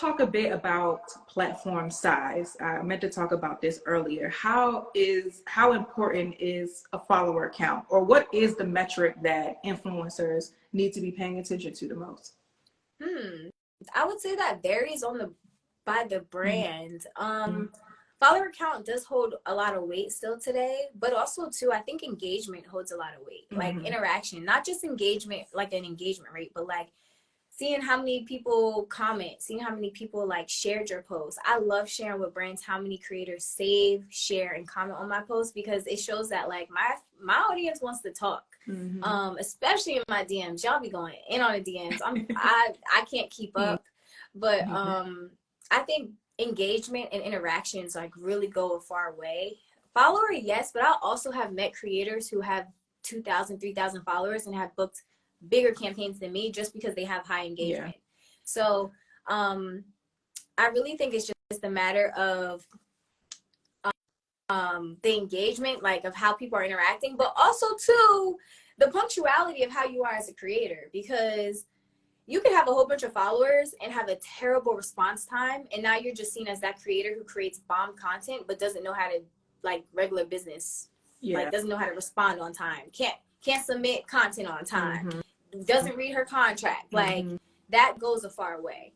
talk a bit about platform size. I meant to talk about this earlier. How important is a follower count, or what is the metric that influencers need to be paying attention to the most? I would say that varies by the brand. Follower count does hold a lot of weight still today, but also too, I think engagement holds a lot of weight. Like interaction, not just engagement, like an engagement rate, but like seeing how many people comment, seeing how many people like shared your post. I love sharing with brands how many creators save, share, and comment on my posts, because it shows that like my audience wants to talk. Especially in my DMs. Y'all be going in on the DMs. I can't keep up. But I think engagement and interactions like really go a far way. Follower, yes, but I also have met creators who have 2,000, 3,000 followers and have booked bigger campaigns than me just because they have high engagement. So I really think it's just a matter of the engagement, like of how people are interacting, but also too the punctuality of how you are as a creator. Because you could have a whole bunch of followers and have a terrible response time, and now you're just seen as that creator who creates bomb content but doesn't know how to, like, regular business, like, doesn't know how to respond on time, can't submit content on time, doesn't read her contract. Like, that goes a far way.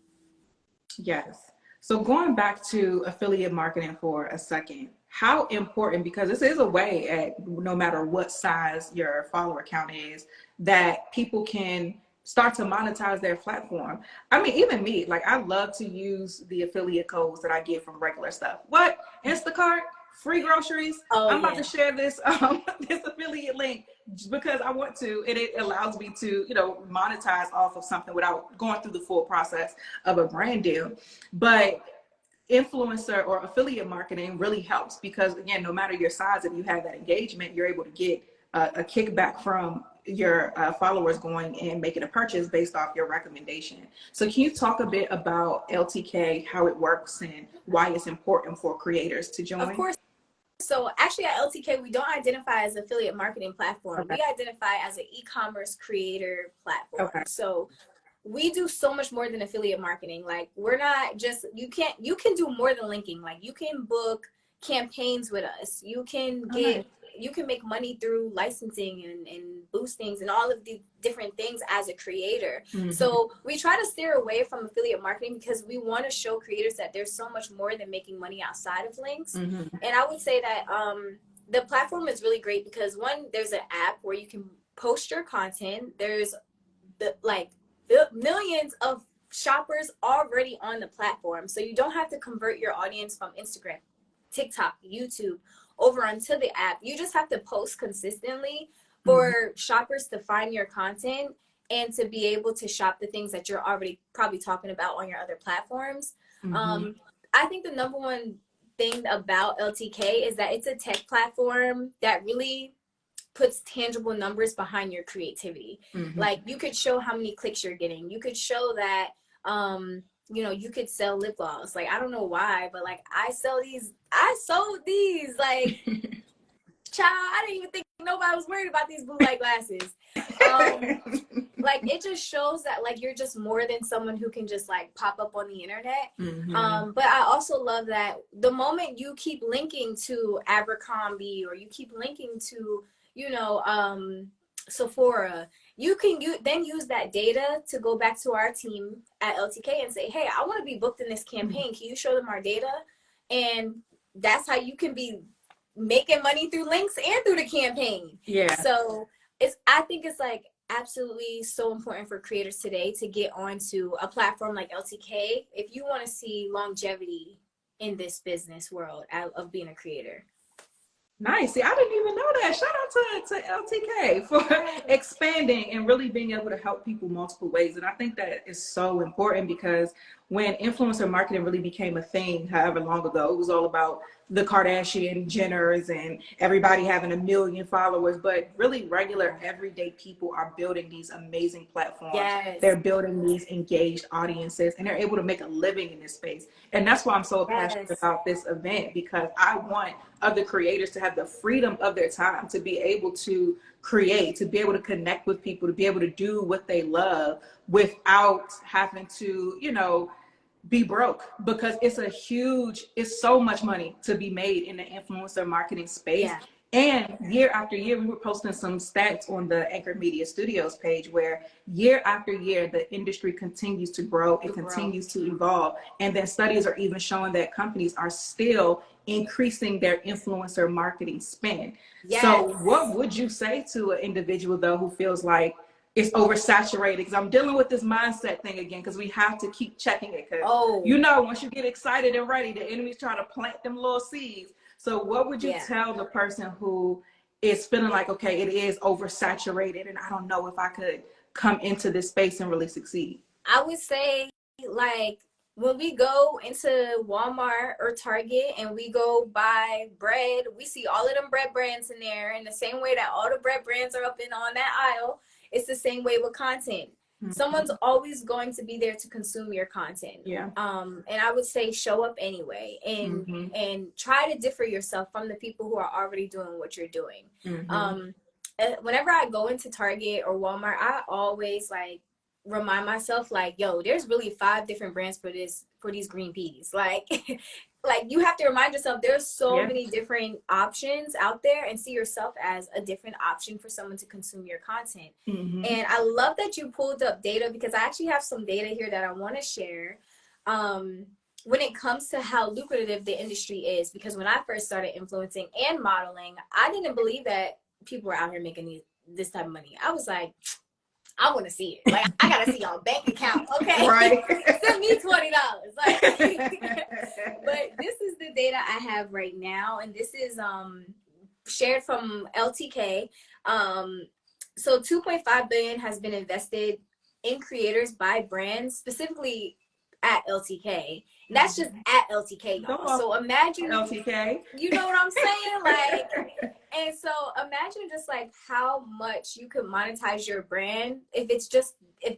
Yes. So going back to affiliate marketing for a second, how important, because this is a way at no matter what size your follower count is, that people can start to monetize their platform. I mean, even me, like, I love to use the affiliate codes that I get from regular stuff. What? Instacart? Free groceries? I'm about to share this this affiliate link because I want to, and it allows me to, you know, monetize off of something without going through the full process of a brand deal. But influencer or affiliate marketing really helps because, again, no matter your size, if you have that engagement, you're able to get a kickback from your followers going and making a purchase based off your recommendation. So can you talk a bit about LTK, how it works, and why it's important for creators to join? Of course. So actually at LTK, we don't identify as an affiliate marketing platform. We identify as an e-commerce creator platform. So we do so much more than affiliate marketing. Like, we're not just, you can do more than linking. Like, you can book campaigns with us. You can get, you can make money through licensing and boostings and all of the different things as a creator. So we try to steer away from affiliate marketing because we want to show creators that there's so much more than making money outside of links. And I would say that the platform is really great because, one, there's an app where you can post your content. There's millions of shoppers already on the platform. So you don't have to convert your audience from Instagram, TikTok, YouTube over onto the app. You just have to post consistently for shoppers to find your content and to be able to shop the things that you're already probably talking about on your other platforms. I think the number one thing about LTK is that it's a tech platform that really puts tangible numbers behind your creativity. Like, you could show how many clicks you're getting. You could show that, you know, you could sell lip gloss. Like, I don't know why, but like, I sold these, like, child, I didn't even think nobody was worried about these blue light glasses. Like, it just shows that, like, you're just more than someone who can just, like, pop up on the internet. But I also love that the moment you keep linking to Abercrombie, or you keep linking to, you know, Sephora, you can then use that data to go back to our team at LTK and say, hey, I want to be booked in this campaign. Can you show them our data? And that's how you can be making money through links and through the campaign. So I think it's like absolutely so important for creators today to get onto a platform like LTK if you want to see longevity in this business world of being a creator. Nice. See, I didn't even know that. Shout out to LTK for expanding and really being able to help people multiple ways. And I think that is so important because when influencer marketing really became a thing, however long ago, it was all about the Kardashian Jenners and everybody having 1 million followers. But really regular, everyday people are building these amazing platforms. They're building these engaged audiences, and they're able to make a living in this space. And that's why I'm so passionate about this event, because I want other creators to have the freedom of their time to be able to create, to be able to connect with people, to be able to do what they love without having to, you know, be broke, because it's so much money to be made in the influencer marketing space. And year after year, we were posting some stats on the Anchor Media Studios page where year after year, the industry continues to grow. It continues to evolve. And then studies are even showing that companies are still increasing their influencer marketing spend. So what would you say to an individual, though, who feels like it's oversaturated? Because I'm dealing with this mindset thing again, because we have to keep checking it. Because you know, once you get excited and ready, the enemy's trying to plant them little seeds. So what would you tell the person who is feeling like, okay, it is oversaturated and I don't know if I could come into this space and really succeed? I would say, like, when we go into Walmart or Target and we go buy bread, we see all of them bread brands in there. In the same way that all the bread brands are up on that aisle, it's the same way with content. Someone's always going to be there to consume your content. And I would say show up anyway and try to differ yourself from the people who are already doing what you're doing. Whenever I go into Target or Walmart, I always, like, remind myself like, yo, there's really 5 different brands for these green peas. Like like you have to remind yourself there's so many different options out there, and see yourself as a different option for someone to consume your content. And I love that you pulled up data, because I actually have some data here that I want to share when it comes to how lucrative the industry is. Because when I first started influencing and modeling, I didn't believe that people were out here making this type of money. I was like, I want to see it. Like, I gotta see y'all bank account, okay? Right. Send me $20. Like, but this is the data I have right now, and this is shared from LTK. So 2.5 billion has been invested in creators by brands, specifically at LTK. And that's just at LTK, y'all. So imagine LTK. You know what I'm saying? Like, and so imagine just like how much you could monetize your brand if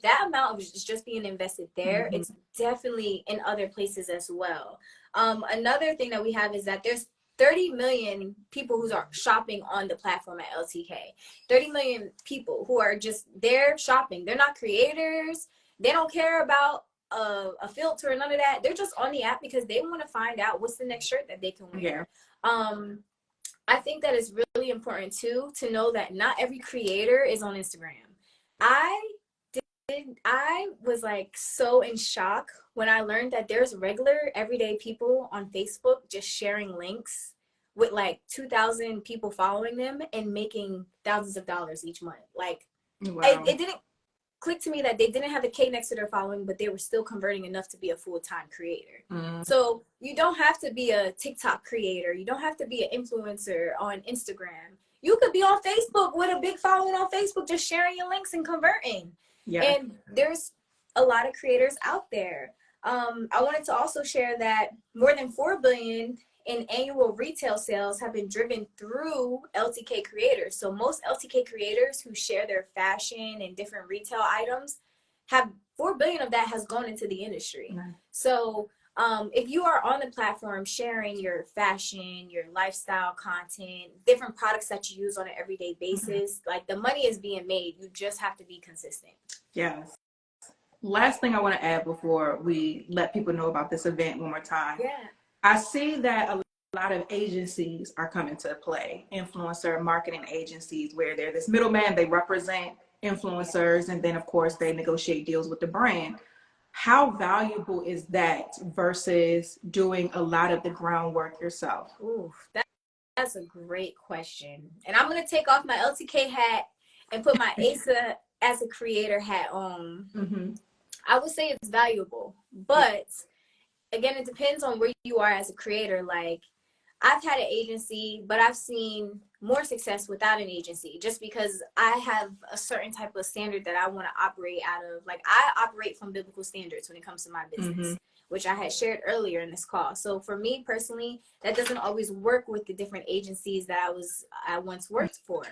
that amount is just being invested there. It's definitely in other places as well. Another thing that we have is that there's 30 million people who are shopping on the platform at LTK. 30 million people who are just there shopping. They're not creators. They don't care about a filter or none of that. They're just on the app because they want to find out what's the next shirt that they can wear. I think that is really important too, to know that not every creator is on Instagram. I was like so in shock when I learned that there's regular everyday people on Facebook just sharing links with like 2,000 people following them and making thousands of dollars each month. Like, wow. It didn't click to me that they didn't have a K next to their following, but they were still converting enough to be a full-time creator. So you don't have to be a TikTok creator. You don't have to be an influencer on Instagram. You could be on Facebook with a big following on Facebook, just sharing your links and converting. And there's a lot of creators out there. I wanted to also share that more than 4 billion in annual retail sales have been driven through LTK creators. So most LTK creators who share their fashion and different retail items have 4 billion of that has gone into the industry. So if you are on the platform sharing your fashion, your lifestyle content, different products that you use on an everyday basis, like the money is being made. You just have to be consistent. Yes. Last thing I want to add before we let people know about this event one more time. I see that a lot of agencies are coming to play, influencer marketing agencies, where they're this middleman, they represent influencers, and then of course they negotiate deals with the brand. How valuable is that versus doing a lot of the groundwork yourself? Ooh, that's a great question. And I'm going to take off my LTK hat and put my Asa as a creator hat on. I would say it's valuable, but again, it depends on where you are as a creator. Like, I've had an agency, but I've seen more success without an agency, just because I have a certain type of standard that I want to operate out of. Like, I operate from biblical standards when it comes to my business, which I had shared earlier in this call. So for me personally, that doesn't always work with the different agencies that I once worked for.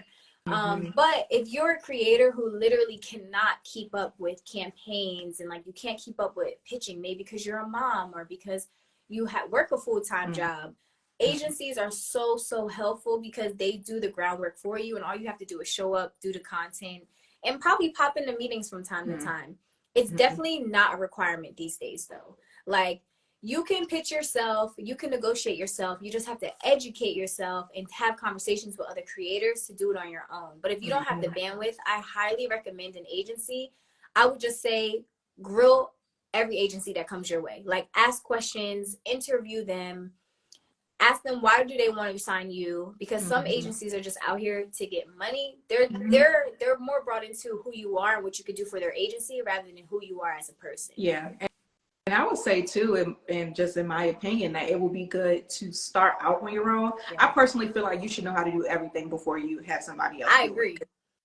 But if you're a creator who literally cannot keep up with campaigns, and like you can't keep up with pitching, maybe because you're a mom or because you work a full-time job, agencies are so helpful, because they do the groundwork for you, and all you have to do is show up, do the content, and probably pop into meetings from time to time. It's definitely not a requirement these days though. Like, you can pitch yourself, you can negotiate yourself, you just have to educate yourself and have conversations with other creators to do it on your own. But if you don't have the bandwidth, I highly recommend an agency. I would just say grill every agency that comes your way. Like, ask questions, interview them, ask them why do they want to sign you, because some agencies are just out here to get money. They're more brought into who you are and what you could do for their agency rather than who you are as a person. And I would say too, and just in my opinion, that it will be good to start out on your own. I personally feel like you should know how to do everything before you have somebody else. I agree.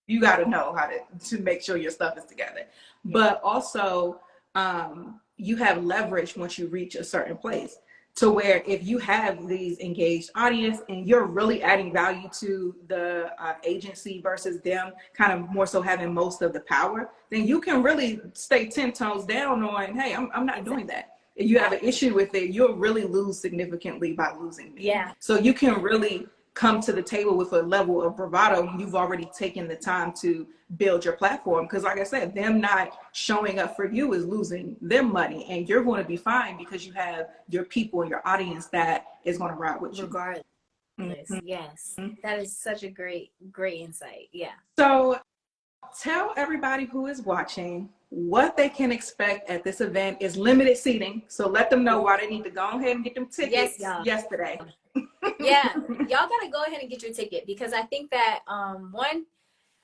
You got to know how to make sure your stuff is together. But also, you have leverage once you reach a certain place, to where if you have these engaged audience and you're really adding value to the agency versus them kind of more so having most of the power, then you can really stay 10 toes down on, hey, I'm not doing that. If you have an issue with it, you'll really lose significantly by losing me. So you can really come to the table with a level of bravado, you've already taken the time to build your platform. Because like I said, them not showing up for you is losing them money, and you're going to be fine because you have your people and your audience that is going to ride with you. Regardless. Mm-hmm. Yes. That is such a great insight. Yeah. So tell everybody who is watching what they can expect at this event. Is limited seating, so let them know why they need to go ahead and get them tickets yesterday. Yeah, y'all gotta go ahead and get your ticket, because I think that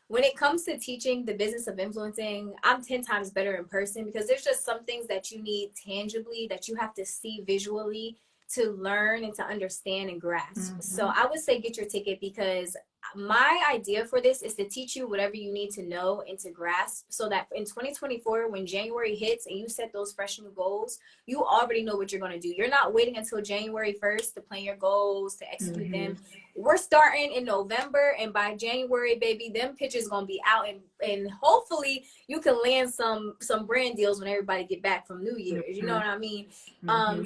when it comes to teaching the business of influencing, I'm 10 times better in person, because there's just some things that you need tangibly, that you have to see visually to learn and to understand and grasp. Mm-hmm. So I would say get your ticket, because my idea for this is to teach you whatever you need to know and to grasp, so that in 2024, when January hits and you set those fresh new goals, you already know what you're going to do. You're not waiting until January 1st to plan your goals, to execute them. We're starting in November, and by January, baby, them pitches going to be out, and hopefully you can land some brand deals when everybody get back from New Year's. You know what I mean?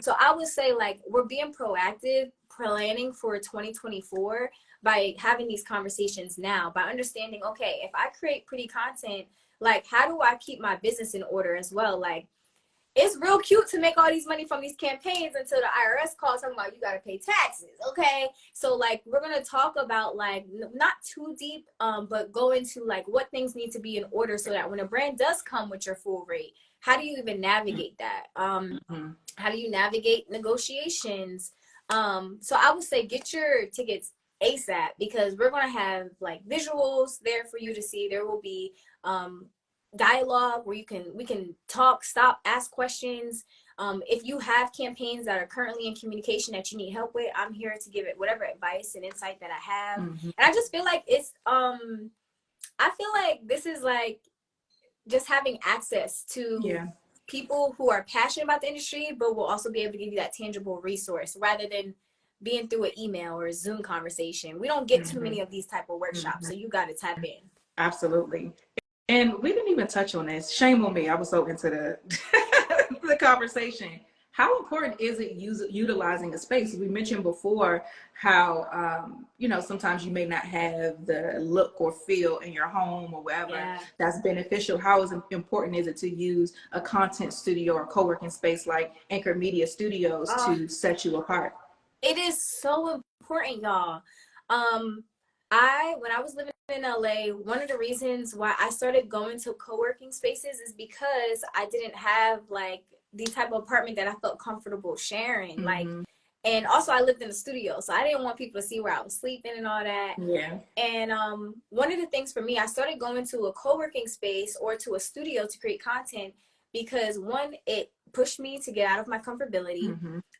So I would say, like, we're being proactive, planning for 2024 by having these conversations now, by understanding, okay, if I create pretty content, like, how do I keep my business in order as well? Like, it's real cute to make all these money from these campaigns until the IRS calls talking about you got to pay taxes. Okay. So, like, we're going to talk about, like, not too deep, but go into, like, what things need to be in order, so that when a brand does come with your full rate, how do you even navigate that? How do you navigate negotiations? So I would say get your tickets ASAP, because we're going to have, like, visuals there for you to see. There will be dialogue where we can talk, stop, ask questions. If you have campaigns that are currently in communication that you need help with, I'm here to give it whatever advice and insight that I have. And I just feel like it's I feel like this is, like, just having access to people who are passionate about the industry, but will also be able to give you that tangible resource, rather than being through an email or a Zoom conversation. We don't get too many of these type of workshops, so you got to tap in. Absolutely. And we didn't even touch on this. Shame on me. I was so into the the conversation. How important is it utilizing a space? We mentioned before how, sometimes you may not have the look or feel in your home or wherever that's beneficial. How important is it to use a content studio or co-working space like Anchor Media Studios to set you apart? It is so important, y'all. When I was living in LA, one of the reasons why I started going to co-working spaces is because I didn't have, like, the type of apartment that I felt comfortable sharing. Like, and also I lived in a studio, so I didn't want people to see where I was sleeping and all that. Yeah. And one of the things for me, I started going to a co-working space or to a studio to create content, because one, it pushed me to get out of my comfortability.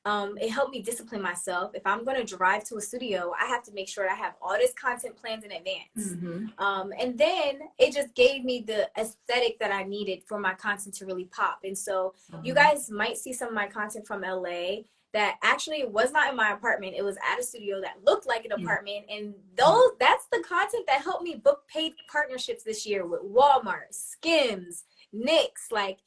It helped me discipline myself. If I'm going to drive to a studio, I have to make sure I have all this content planned in advance. And then it just gave me the aesthetic that I needed for my content to really pop. And so you guys might see some of my content from LA that actually was not in my apartment. It was at a studio that looked like an apartment. And that's the content that helped me book paid partnerships this year with Walmart, Skims, Knix. Like,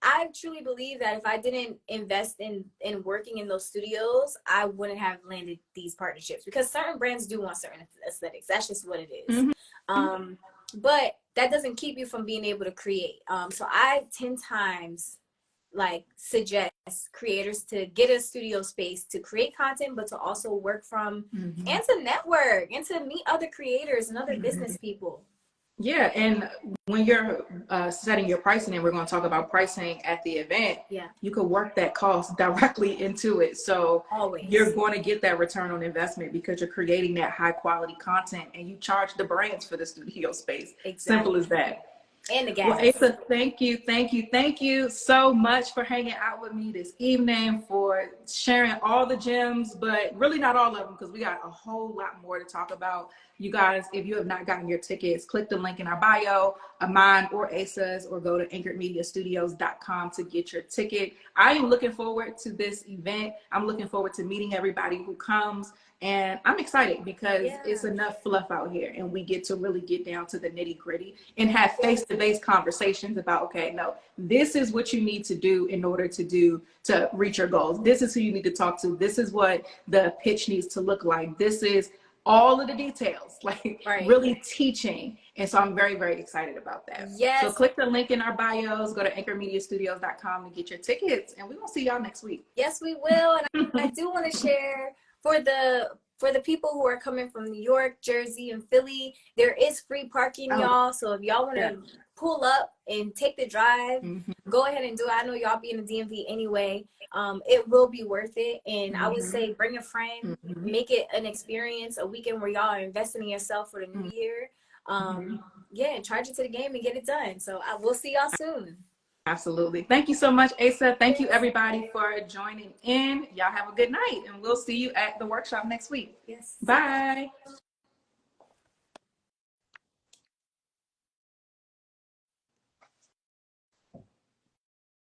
I truly believe that if I didn't invest in working in those studios, I wouldn't have landed these partnerships, because certain brands do want certain aesthetics. That's just what it is. But that doesn't keep you from being able to create. So I 10 times, like, suggest creators to get a studio space to create content, but to also work from and to network and to meet other creators and other business people. Yeah, and when you're setting your pricing, and we're going to talk about pricing at the event, you could work that cost directly into it. So you're going to get that return on investment, because you're creating that high quality content, and you charge the brands for the studio space. Simple as that. And the gas. Well, Asa, thank you so much for hanging out with me this evening, for sharing all the gems, but really not all of them, because we got a whole lot more to talk about. You guys, if you have not gotten your tickets, click the link in our bio, mine or Asa's, or go to anchoredmediastudios.com to get your ticket. I am looking forward to this event. I'm looking forward to meeting everybody who comes. And I'm excited, because it's enough fluff out here, and we get to really get down to the nitty gritty and have face-to-face conversations about, okay, no, this is what you need to do in order to reach your goals. This is who you need to talk to. This is what the pitch needs to look like. This is all of the details, like Right. really teaching. And so I'm very, very excited about that. Yes. So click the link in our bios, go to anchormediastudios.com to get your tickets, and we will see y'all next week. Yes, we will. And I do want to share for the people who are coming from New York, Jersey, and Philly, there is free parking, y'all. So if y'all want to pull up and take the drive, go ahead and do it. I know y'all be in the DMV anyway. It will be worth it. And I would say bring a friend, make it an experience, a weekend where y'all are investing in yourself for the new year. Yeah, and charge it to the game and get it done. So I will see y'all soon. Absolutely. Thank you so much, Asa. Thank you, everybody, for joining in. Y'all have a good night, and we'll see you at the workshop next week. Yes. Bye.